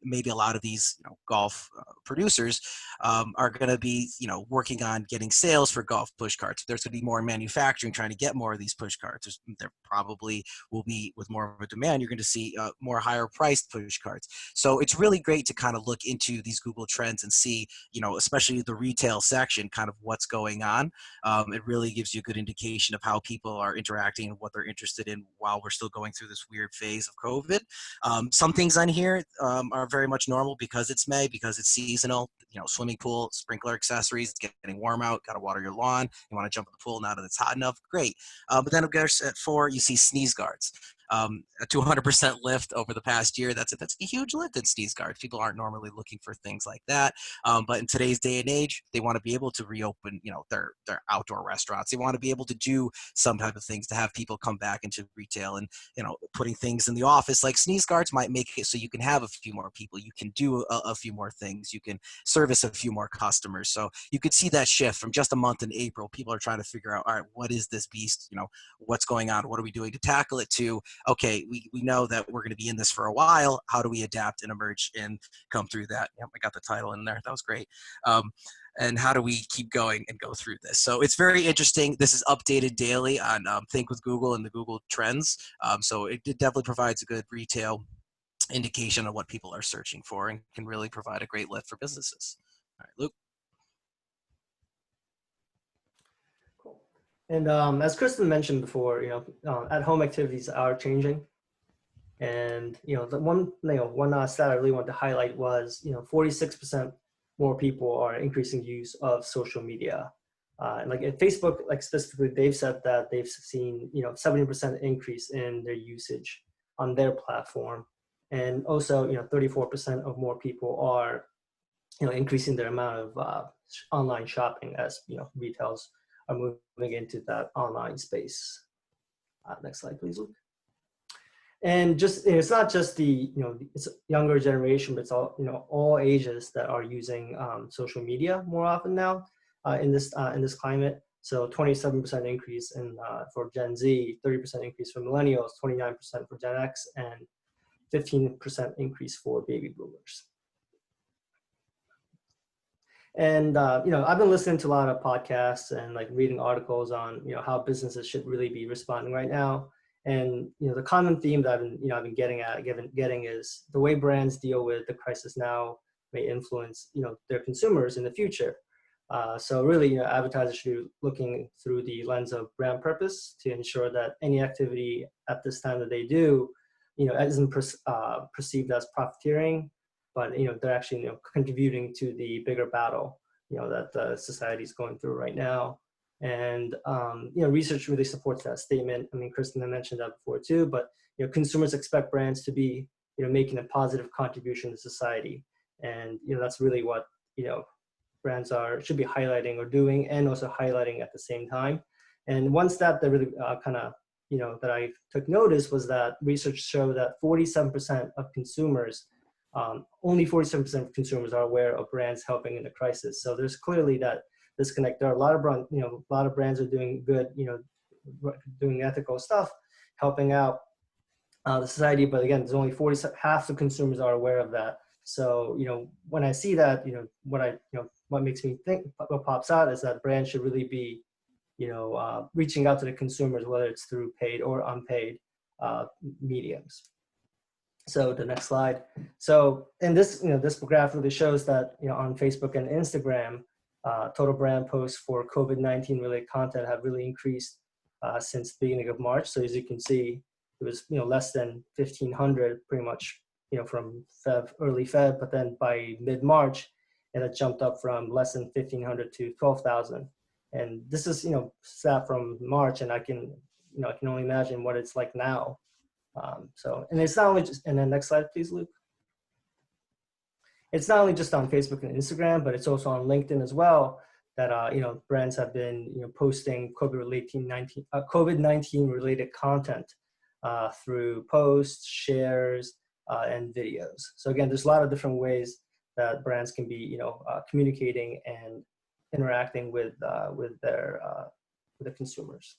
Speaker 5: maybe a lot of these golf producers are going to be working on getting sales for golf push carts. There's going to be more manufacturing trying to get more of these push carts. There probably will be, with more of a demand, you're going to see more higher priced push carts. So it's really great to kind of look into these Google Trends and see, especially the retail section, kind of what's going on. It really gives you a good indication of how people are interacting and what they're interested in while we're still going through this weird phase of COVID. Some things on here are very much normal because it's May, because it's seasonal. Swimming pool, sprinkler accessories, it's getting warm out, got to water your lawn. You want to jump in the pool now that it's hot enough, great. But then at 4, you see sneeze guards. A 200% lift over the past year. That's a huge lift in sneeze guards. People aren't normally looking for things like that. But in today's day and age, they want to be able to reopen, their outdoor restaurants. They want to be able to do some type of things to have people come back into retail, and putting things in the office like sneeze guards might make it so you can have a few more people. You can do a few more things. You can service a few more customers. So you could see that shift from just a month in April. People are trying to figure out, all right, what is this beast? What's going on? What are we doing to tackle it? To, okay, we know that we're going to be in this for a while. How do we adapt and emerge and come through that? Yep, I got the title in there. That was great. And how do we keep going and go through this? So it's very interesting. This is updated daily on Think with Google and the Google Trends. So it definitely provides a good retail indication of what people are searching for, and can really provide a great lift for businesses. All right, Luke.
Speaker 6: And as Kristen mentioned before, at-home activities are changing. And the one stat I really want to highlight was 46% more people are increasing use of social media. And like at Facebook, like specifically, they've said that they've seen 70% increase in their usage on their platform, and also 34% of more people are increasing their amount of online shopping as retails are moving into that online space. Next slide, please, Luke. And just it's not just the it's younger generation, but it's all ages that are using social media more often now in this climate. So 27% increase in for Gen Z, 30% increase for millennials, 29% for Gen X, and 15% increase for baby boomers. And I've been listening to a lot of podcasts and like reading articles on how businesses should really be responding right now. And the common theme that I've been getting is the way brands deal with the crisis now may influence their consumers in the future. So really, advertisers should be looking through the lens of brand purpose to ensure that any activity at this time that they do, isn't perceived as profiteering, but they're actually contributing to the bigger battle that the society is going through right now. And research really supports that statement. I mean, Kristen had mentioned that before too, but consumers expect brands to be making a positive contribution to society, and that's really what brands should be highlighting or doing, and also highlighting at the same time. And one stat that really that I took notice was that research showed that 47% of consumers, only 47% of consumers are aware of brands helping in the crisis. So there's clearly that disconnect. There are a lot of brands are doing good, doing ethical stuff, helping out the society. But again, there's only half the consumers are aware of that. So when I see that, what makes me think, what pops out is that brands should really be reaching out to the consumers, whether it's through paid or unpaid mediums. So the next slide. So in this, this graph really shows that on Facebook and Instagram, total brand posts for COVID-19 related content have really increased since the beginning of March. So as you can see, it was less than 1,500 pretty much from early Feb, but then by mid-March, it had jumped up from less than 1,500 to 12,000. And this is stat from March, and I can only imagine what it's like now. And it's not only just, and then next slide, please, Luke. It's not only just on Facebook and Instagram, but it's also on LinkedIn as well that, brands have been, posting COVID-19 related content through posts, shares, and videos. So again, there's a lot of different ways that brands can be, communicating and interacting with the consumers.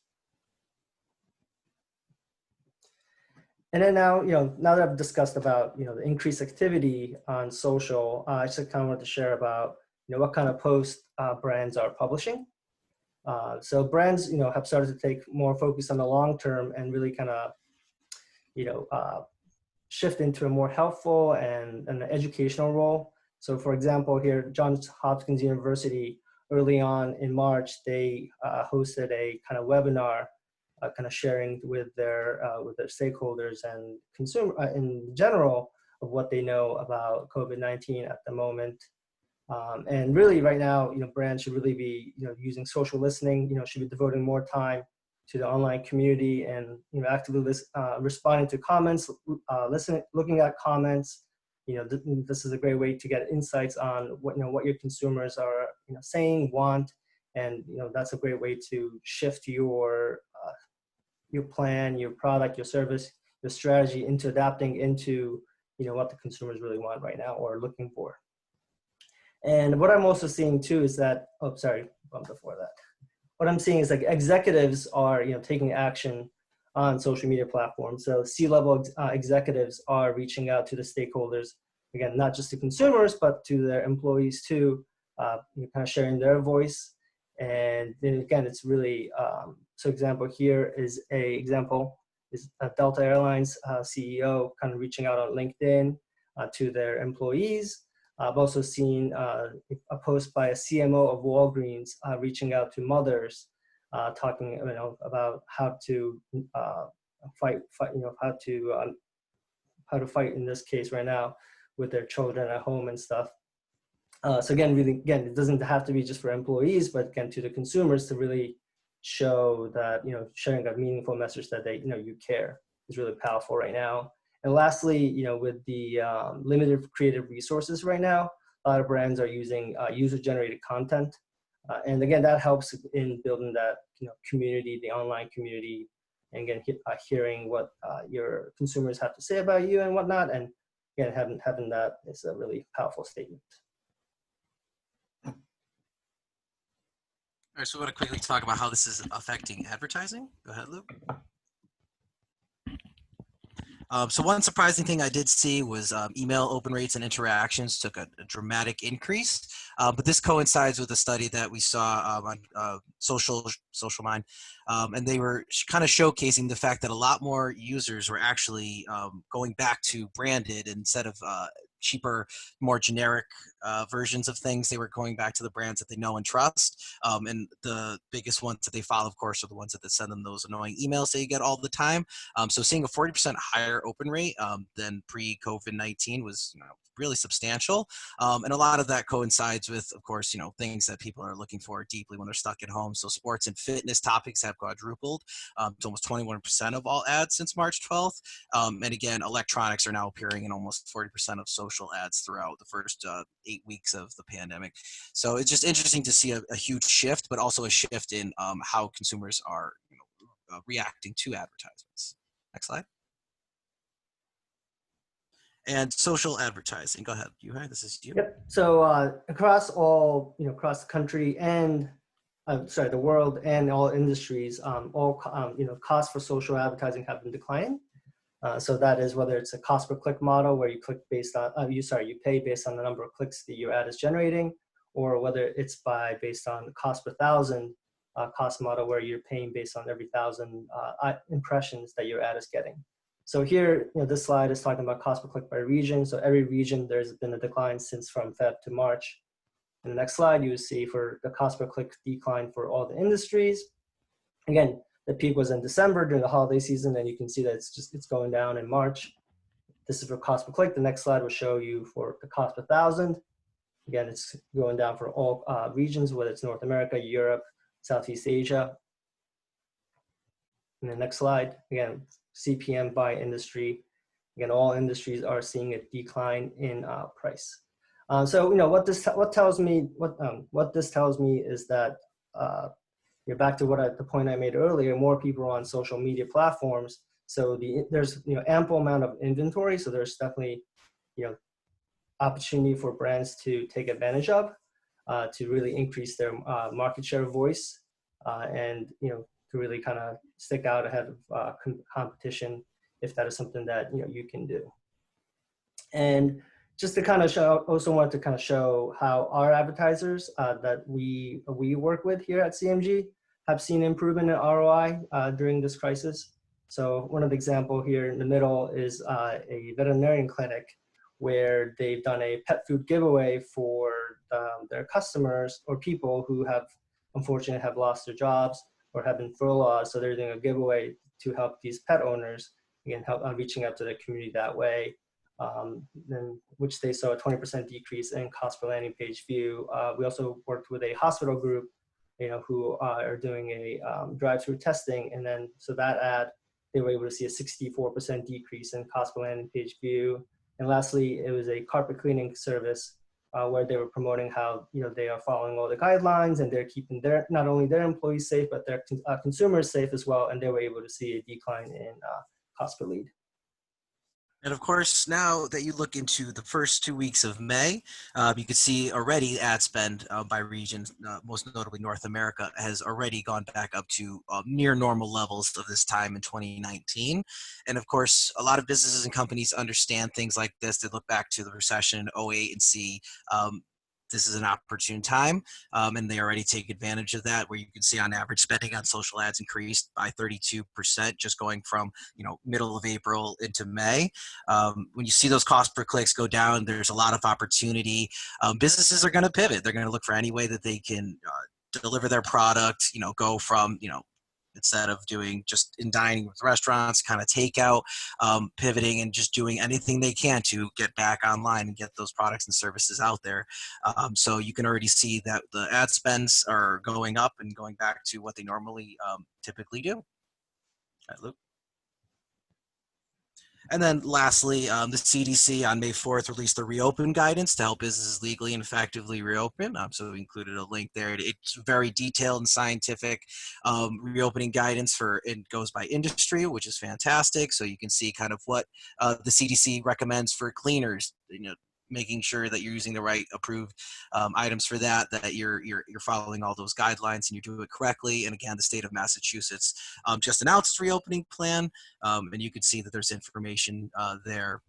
Speaker 6: And then now, now that I've discussed about, the increased activity on social, I just kind of wanted to share about, what kind of posts brands are publishing. So brands, have started to take more focus on the long term and really kind of, shift into a more helpful and an educational role. So for example, here, Johns Hopkins University, early on in March, they hosted a kind of webinar kind of sharing with their stakeholders and consumer in general of what they know about COVID-19 at the moment. And really right now, brands should really be, using social listening, should be devoting more time to the online community and, actively responding to comments, looking at comments. This is a great way to get insights on what your consumers are, saying, want, and, that's a great way to shift your plan, your product, your service, your strategy into adapting into, what the consumers really want right now or looking for. And what I'm also seeing too is that, before that. What I'm seeing is like executives are, taking action on social media platforms. So C-level executives are reaching out to the stakeholders, again, not just to consumers, but to their employees too, kind of sharing their voice. And then again, it's really, so example here is a Delta Airlines CEO kind of reaching out on LinkedIn to their employees. I've also seen a post by a CMO of Walgreens reaching out to mothers talking about how to fight, how to fight in this case right now with their children at home and stuff. So again, it doesn't have to be just for employees, but again, to the consumers to really show that, sharing a meaningful message that they, you care is really powerful right now. And lastly, with the limited creative resources right now, a lot of brands are using user-generated content. And again, that helps in building that, community, the online community, and again, hearing what your consumers have to say about you and whatnot. And again, having that is a really powerful statement.
Speaker 5: All right, so we want to quickly talk about how this is affecting advertising. Go ahead, Luke. So one surprising thing I did see was email open rates and interactions took a dramatic increase. But this coincides with a study that we saw on Social Mind. And they were kind of showcasing the fact that a lot more users were actually going back to branded instead of cheaper, more generic versions of things. They were going back to the brands that they know and trust. And the biggest ones that they follow, of course, are the ones that send them those annoying emails that you get all the time. So seeing a 40% higher open rate than pre-COVID-19 was really substantial. And a lot of that coincides with, of course, things that people are looking for deeply when they're stuck at home. So sports and fitness topics have quadrupled to almost 21% of all ads since March 12th. And again, electronics are now appearing in almost 40% of social ads throughout the first 8 weeks of the pandemic. So it's just interesting to see a huge shift, but also a shift in how consumers are reacting to advertisements. Next slide. And social advertising. Go ahead, Yuhai, this is you.
Speaker 6: Yep. So across all, across the country and the world and all industries, costs for social advertising have been declining. So that is whether it's a cost per click model where you click based on you pay based on the number of clicks that your ad is generating, or whether it's based on cost per thousand cost model where you're paying based on every 1,000 impressions that your ad is getting. So here, this slide is talking about cost per click by region. So every region, there's been a decline since from Feb to March. In the next slide, you will see for the cost per click decline for all the industries. Again, the peak was in December during the holiday season, and you can see that it's going down in March. This is for cost per click. The next slide will show you for the cost per thousand. Again, it's going down for all regions, whether it's North America, Europe, Southeast Asia. And the next slide, again, CPM by industry. Again, all industries are seeing a decline in price. So what this tells me is that back to the point I made earlier. More people are on social media platforms, so there's ample amount of inventory. So there's definitely opportunity for brands to take advantage of to really increase their market share voice and to really kind of stick out ahead of competition if that is something that you can do. And just to kind of show, also wanted to kind of show how our advertisers that we work with here at CMG have seen improvement in ROI during this crisis. So one of the example here in the middle is a veterinarian clinic where they've done a pet food giveaway for their customers or people who have unfortunately have lost their jobs or have been furloughed. So they're doing a giveaway to help these pet owners, again, help reaching out to the community that way. Then which they saw a 20% decrease in cost per landing page view. We also worked with a hospital group, who are doing a drive-through testing, and then so that ad they were able to see a 64% decrease in cost per landing page view. And lastly, it was a carpet cleaning service where they were promoting how they are following all the guidelines and they're keeping not only their employees safe but their consumers safe as well, and they were able to see a decline in cost per lead.
Speaker 5: And of course, now that you look into the first 2 weeks of May, you can see already ad spend by region, most notably North America, has already gone back up to near normal levels of this time in 2019. And of course, a lot of businesses and companies understand things like this. They look back to the recession in 2008 and see this is an opportune time, and they already take advantage of that, where you can see on average spending on social ads increased by 32% just going from middle of April into May. When you see those cost per clicks go down, there's a lot of opportunity. Businesses are going to pivot. They're going to look for any way that they can deliver their product, go from, instead of doing just in dining with restaurants, kind of takeout, pivoting and just doing anything they can to get back online and get those products and services out there. So you can already see that the ad spends are going up and going back to what they normally typically do. All right, Luke. And then lastly, the CDC on May 4th released the reopen guidance to help businesses legally and effectively reopen. So we included a link there. It's very detailed and scientific reopening guidance it goes by industry, which is fantastic. So you can see kind of what the CDC recommends for cleaners, making sure that you're using the right approved items for that you're following all those guidelines and you do it correctly. And again, the state of Massachusetts just announced its reopening plan, and you can see that there's information there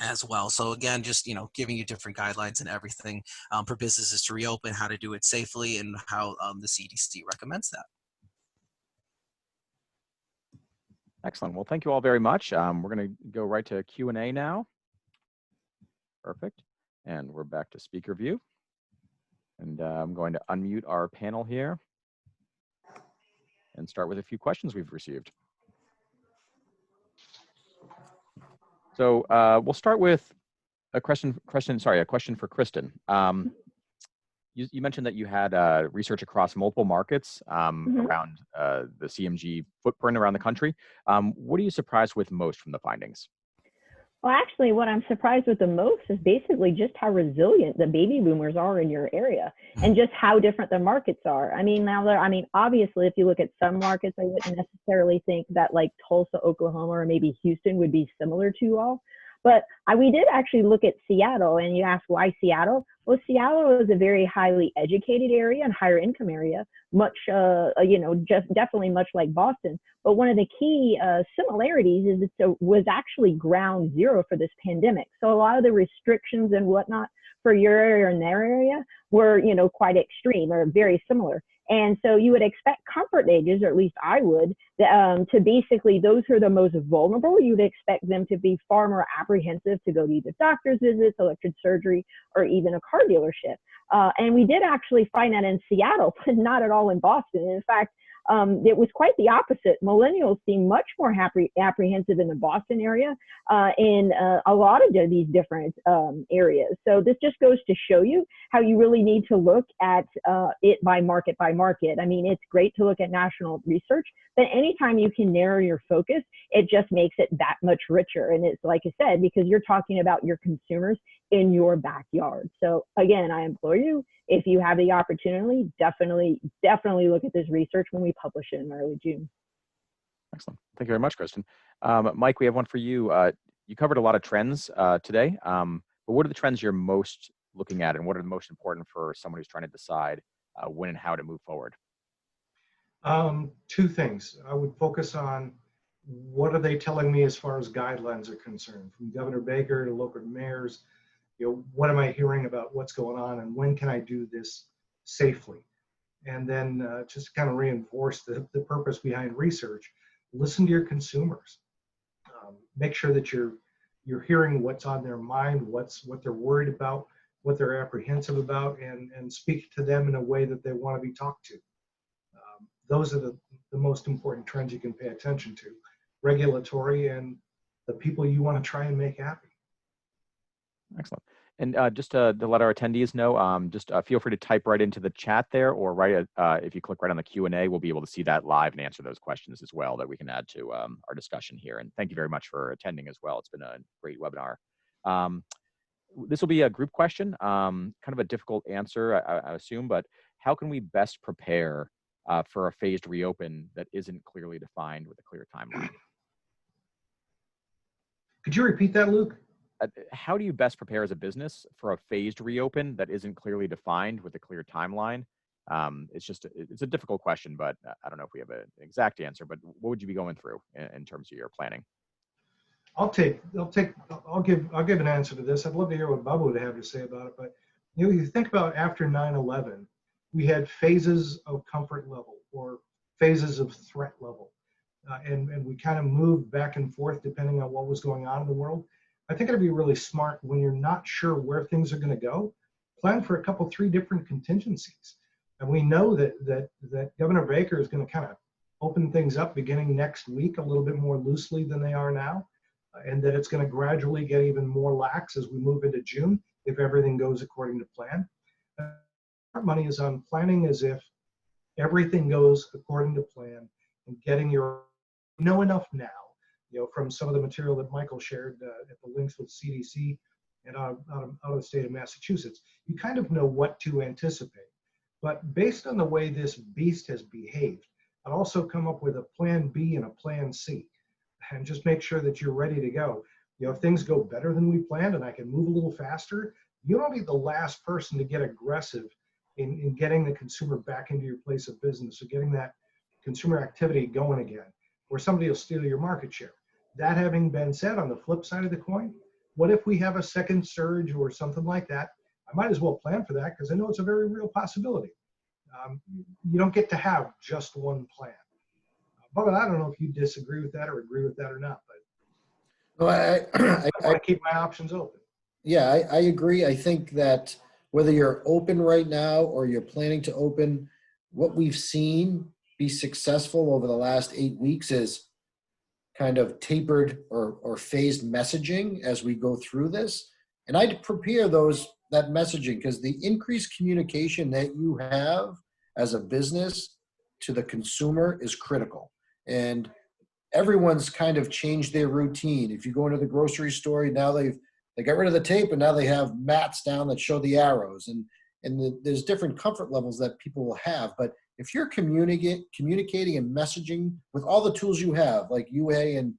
Speaker 5: as well. So again, just giving you different guidelines and everything for businesses to reopen, how to do it safely, and how the CDC recommends that.
Speaker 1: Excellent. Well, thank you all very much. We're going to go right to Q&A now. Perfect. And we're back to speaker view. And I'm going to unmute our panel here and start with a few questions we've received. So we'll start with a question for Kristen. You mentioned that you had research across multiple markets around the CMG footprint around the country. What are you surprised with most from the findings?
Speaker 4: Well, actually, what I'm surprised with the most is basically just how resilient the baby boomers are in your area and just how different the markets are. I mean, obviously, if you look at some markets, I wouldn't necessarily think that like Tulsa, Oklahoma, or maybe Houston would be similar to you all. But we did actually look at Seattle, and you ask why Seattle? Well, Seattle is a very highly educated area and higher income area, much, just definitely much like Boston. But one of the key similarities is it was actually ground zero for this pandemic. So a lot of the restrictions and whatnot for your area and their area were, quite extreme or very similar. And so you would expect comfort ages, or at least I would, to basically those who are the most vulnerable, you would expect them to be far more apprehensive to go to either doctor's visits, elective surgery, or even a car dealership. And we did actually find that in Seattle, but not at all in Boston. In fact, it was quite the opposite. Millennials seem much more apprehensive in the Boston area in a lot of these different areas. So this just goes to show you how you really need to look at it by market by market. I mean, it's great to look at national research, but anytime you can narrow your focus, it just makes it that much richer. And it's like I said, because you're talking about your consumers in your backyard. So again, I implore you, if you have the opportunity, definitely look at this research when we publish it in early June.
Speaker 1: Excellent. Thank you very much, Kristen. Mike, we have one for you. You covered a lot of trends today, but what are the trends you're most looking at, and what are the most important for someone who's trying to decide when and how to move forward?
Speaker 3: Two things. I would focus on what are they telling me as far as guidelines are concerned, from Governor Baker to local mayors. What am I hearing about what's going on, and when can I do this safely? And then just kind of reinforce the purpose behind research. Listen to your consumers. Make sure that you're hearing what's on their mind, what they're worried about, what they're apprehensive about, and speak to them in a way that they want to be talked to. Those are the most important trends you can pay attention to, regulatory and the people you want to try and make happy.
Speaker 1: Excellent. And just to let our attendees know, just feel free to type right into the chat there, or if you click right on the Q&A, we'll be able to see that live and answer those questions as well that we can add to our discussion here. And thank you very much for attending as well. It's been a great webinar. This will be a group question, kind of a difficult answer, I assume, but how can we best prepare for a phased reopen that isn't clearly defined with a clear timeline?
Speaker 3: Could you repeat that, Luke?
Speaker 1: How do you best prepare as a business for a phased reopen that isn't clearly defined with a clear timeline? It's a difficult question, but I don't know if we have an exact answer, but what would you be going through in terms of your planning?
Speaker 3: I'll give an answer to this. I'd love to hear what Bubba would have to say about it, but you think about after 9/11, we had phases of comfort level or phases of threat level, and we kind of moved back and forth depending on what was going on in the world. I think it'd be really smart when you're not sure where things are going to go, plan for 3 different contingencies. And we know that Governor Baker is going to kind of open things up beginning next week a little bit more loosely than they are now, and that it's going to gradually get even more lax as we move into June if everything goes according to plan. Our money is on planning as if everything goes according to plan and getting your enough now, from some of the material that Michael shared at the links with CDC and out of the state of Massachusetts, you kind of know what to anticipate. But based on the way this beast has behaved, I'd also come up with a plan B and a plan C, and just make sure that you're ready to go. If things go better than we planned and I can move a little faster, you don't be the last person to get aggressive in getting the consumer back into your place of business or getting that consumer activity going again, where somebody will steal your market share. That having been said, on the flip side of the coin, what if we have a second surge or something like that? I might as well plan for that because I know it's a very real possibility. You don't get to have just one plan. But I don't know if you disagree with that or agree with that or not, but
Speaker 2: No,
Speaker 3: I want to keep my options open.
Speaker 2: Yeah, I agree. I think that whether you're open right now or you're planning to open, what we've seen be successful over the last 8 weeks is kind of tapered or phased messaging as we go through this. And I'd prepare that messaging, because the increased communication that you have as a business to the consumer is critical. And everyone's kind of changed their routine. If you go into the grocery store, now they got rid of the tape and now they have mats down that show the arrows. And there's different comfort levels that people will have. But if you're communicating and messaging with all the tools you have, like UA and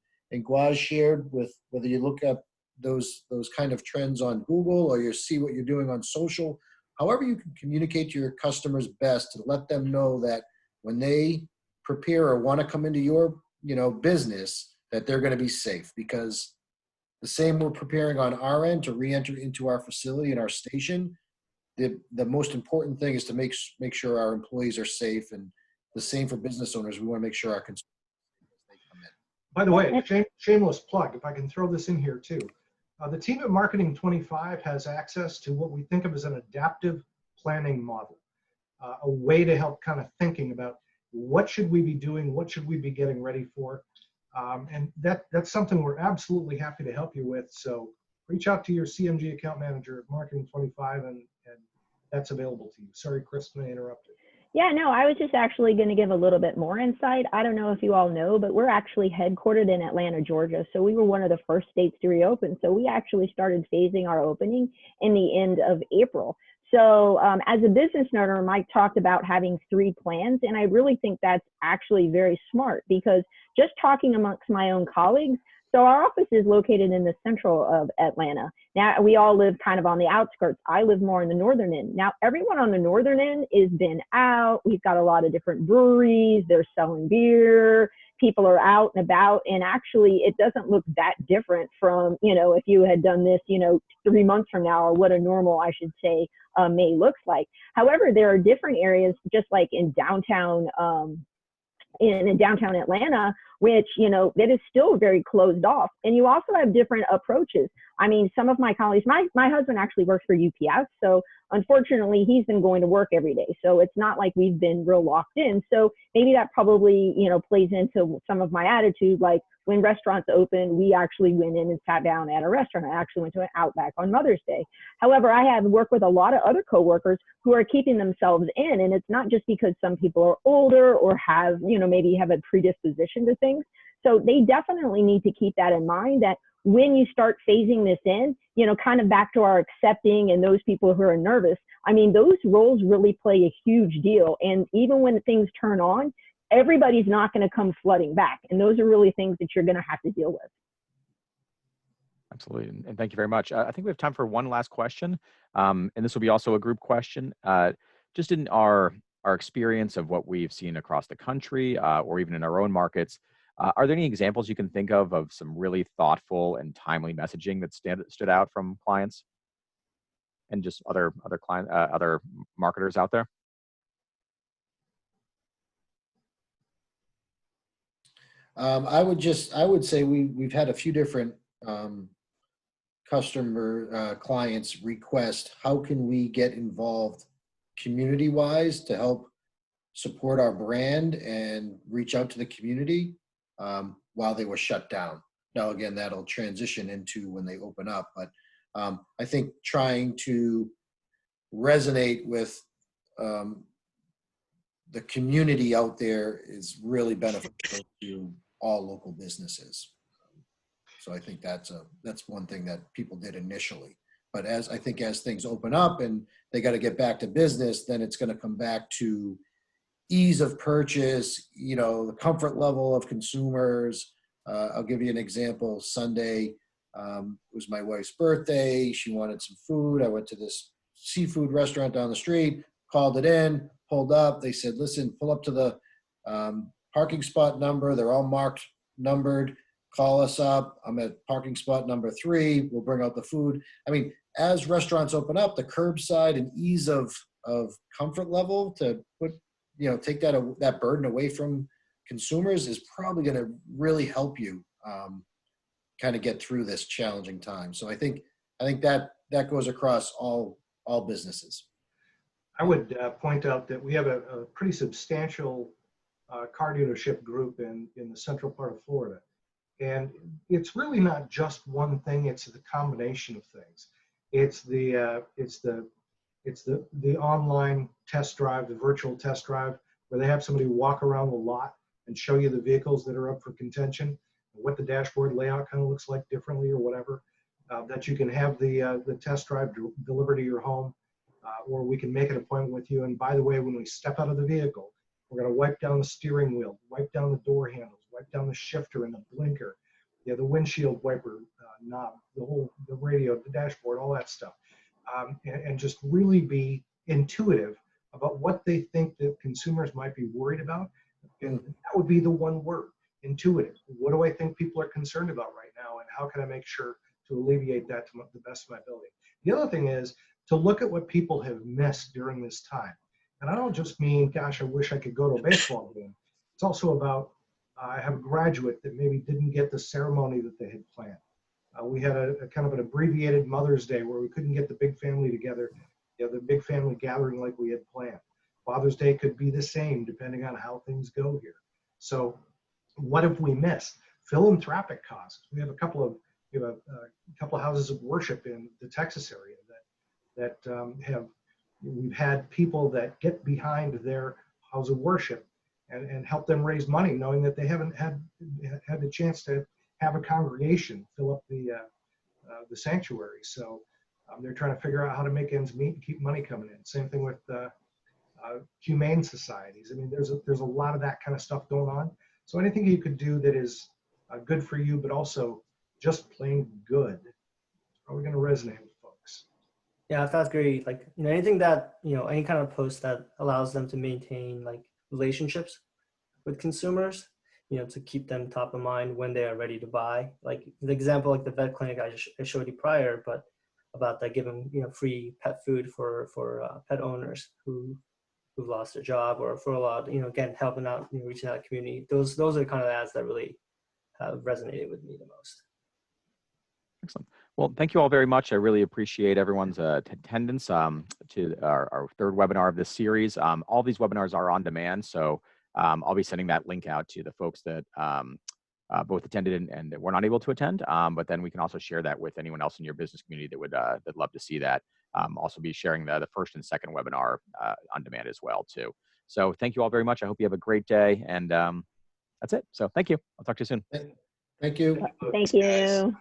Speaker 2: Guaz shared, with whether you look up those kind of trends on Google or you see what you're doing on social, however you can communicate to your customers best to let them know that when they prepare or want to come into your business, that they're going to be safe. Because the same we're preparing on our end to re-enter into our facility and our station, the most important thing is to make sure our employees are safe, and the same for business owners. We want to make sure our consumers come in.
Speaker 3: By the way, shameless plug, if I can throw this in here too. The team at Marketing 25 has access to what we think of as an adaptive planning model, a way to help kind of thinking about what should we be doing, what should we be getting ready for. And that's something we're absolutely happy to help you with. So reach out to your CMG account manager at Marketing 25 and that's available to you. Sorry, Kristen, I interrupted.
Speaker 4: Yeah, no, I was just actually going to give a little bit more insight. I don't know if you all know, but we're actually headquartered in Atlanta, Georgia. So we were one of the first states to reopen. So we actually started phasing our opening in the end of April. So as a business owner, Mike talked about having 3 plans, and I really think that's actually very smart, because just talking amongst my own colleagues, so our office is located in the central of Atlanta. Now, we all live kind of on the outskirts. I live more in the northern end. Now, everyone on the northern end has been out. We've got a lot of different breweries. They're selling beer. People are out and about. And actually, it doesn't look that different from, if you had done this, 3 months from now, or what a normal, I should say, May looks like. However, there are different areas, just like in downtown Atlanta, which, that is still very closed off. And you also have different approaches. I mean, some of my colleagues, my husband actually works for UPS. So unfortunately, he's been going to work every day. So it's not like we've been real locked in. So maybe that probably, plays into some of my attitude. Like when restaurants open, we actually went in and sat down at a restaurant. I actually went to an Outback on Mother's Day. However, I have worked with a lot of other coworkers who are keeping themselves in. And it's not just because some people are older or have, maybe have a predisposition to things. So they definitely need to keep that in mind, that when you start phasing this in, kind of back to our accepting and those people who are nervous, I mean, those roles really play a huge deal. And even when things turn on, everybody's not going to come flooding back. And those are really things that you're going to have to deal with.
Speaker 1: Absolutely. And thank you very much. I think we have time for one last question. And this will be also a group question. Just in our experience of what we've seen across the country or even in our own markets, are there any examples you can think of some really thoughtful and timely messaging that stood out from clients and just other marketers out there?
Speaker 2: I would say we've had a few different customer clients request, how can we get involved community-wise to help support our brand and reach out to the community while they were shut down. Now, again, that'll transition into when they open up, but I think trying to resonate with the community out there is really beneficial to all local businesses. So I think that's one thing that people did initially. But as things open up and they got to get back to business, then it's going to come back to ease of purchase, the comfort level of consumers. I'll give you an example. Sunday was my wife's birthday. She wanted some food. I went to this seafood restaurant down the street, called it in, pulled up. They said, listen, pull up to the parking spot number. They're all marked, numbered. Call us up. I'm at parking spot number 3. We'll bring out the food. I mean, as restaurants open up, the curbside and ease of comfort level to put, take that burden away from consumers is probably going to really help you kind of get through this challenging time. So I think that goes across all businesses.
Speaker 3: I would point out that we have a pretty substantial car dealership group in the central part of Florida. And it's really not just one thing, it's the combination of things. It's the online test drive, the virtual test drive, where they have somebody walk around the lot and show you the vehicles that are up for contention, what the dashboard layout kind of looks like differently or whatever, that you can have the test drive delivered to your home, or we can make an appointment with you. And by the way, when we step out of the vehicle, we're going to wipe down the steering wheel, wipe down the door handles, wipe down the shifter and the blinker, the windshield wiper knob, the radio, the dashboard, all that stuff, and just really be intuitive about what they think that consumers might be worried about. And that would be the one word, intuitive. What do I think people are concerned about right now, and how can I make sure to alleviate that to the best of my ability? The other thing is to look at what people have missed during this time. And I don't just mean, gosh, I wish I could go to a baseball game. It's also about, I have a graduate that maybe didn't get the ceremony that they had planned. We had a kind of an abbreviated Mother's Day where we couldn't get the big family together, the big family gathering like we had planned. Father's Day could be the same depending on how things go here. So what have we missed? Philanthropic causes. We have a couple of houses of worship in the Texas area that we've had people that get behind their house of worship and help them raise money, knowing that they haven't had the chance to have a congregation fill up the sanctuary. So they're trying to figure out how to make ends meet and keep money coming in. Same thing with humane societies. I mean, there's a lot of that kind of stuff going on. So anything you could do that is good for you, but also just plain good, is probably going to resonate with folks.
Speaker 6: Yeah, that's great. Like, anything that, any kind of post that allows them to maintain like relationships with consumers, to keep them top of mind when they are ready to buy. Like the example, like the vet clinic I showed you prior, but about like giving, free pet food for pet owners who've lost their job, or for a lot, again, helping out, reaching out to the community. Those are the kind of ads that really have resonated with me the most.
Speaker 1: Excellent. Well, thank you all very much. I really appreciate everyone's attendance to our third webinar of this series. All these webinars are on demand, so I'll be sending that link out to the folks that both attended and were not able to attend. But then we can also share that with anyone else in your business community that would that'd love to see that. Also be sharing the first and second webinar on demand as well too. So thank you all very much. I hope you have a great day, and that's it. So thank you. I'll talk to you soon.
Speaker 2: Thank you.
Speaker 4: Thank you.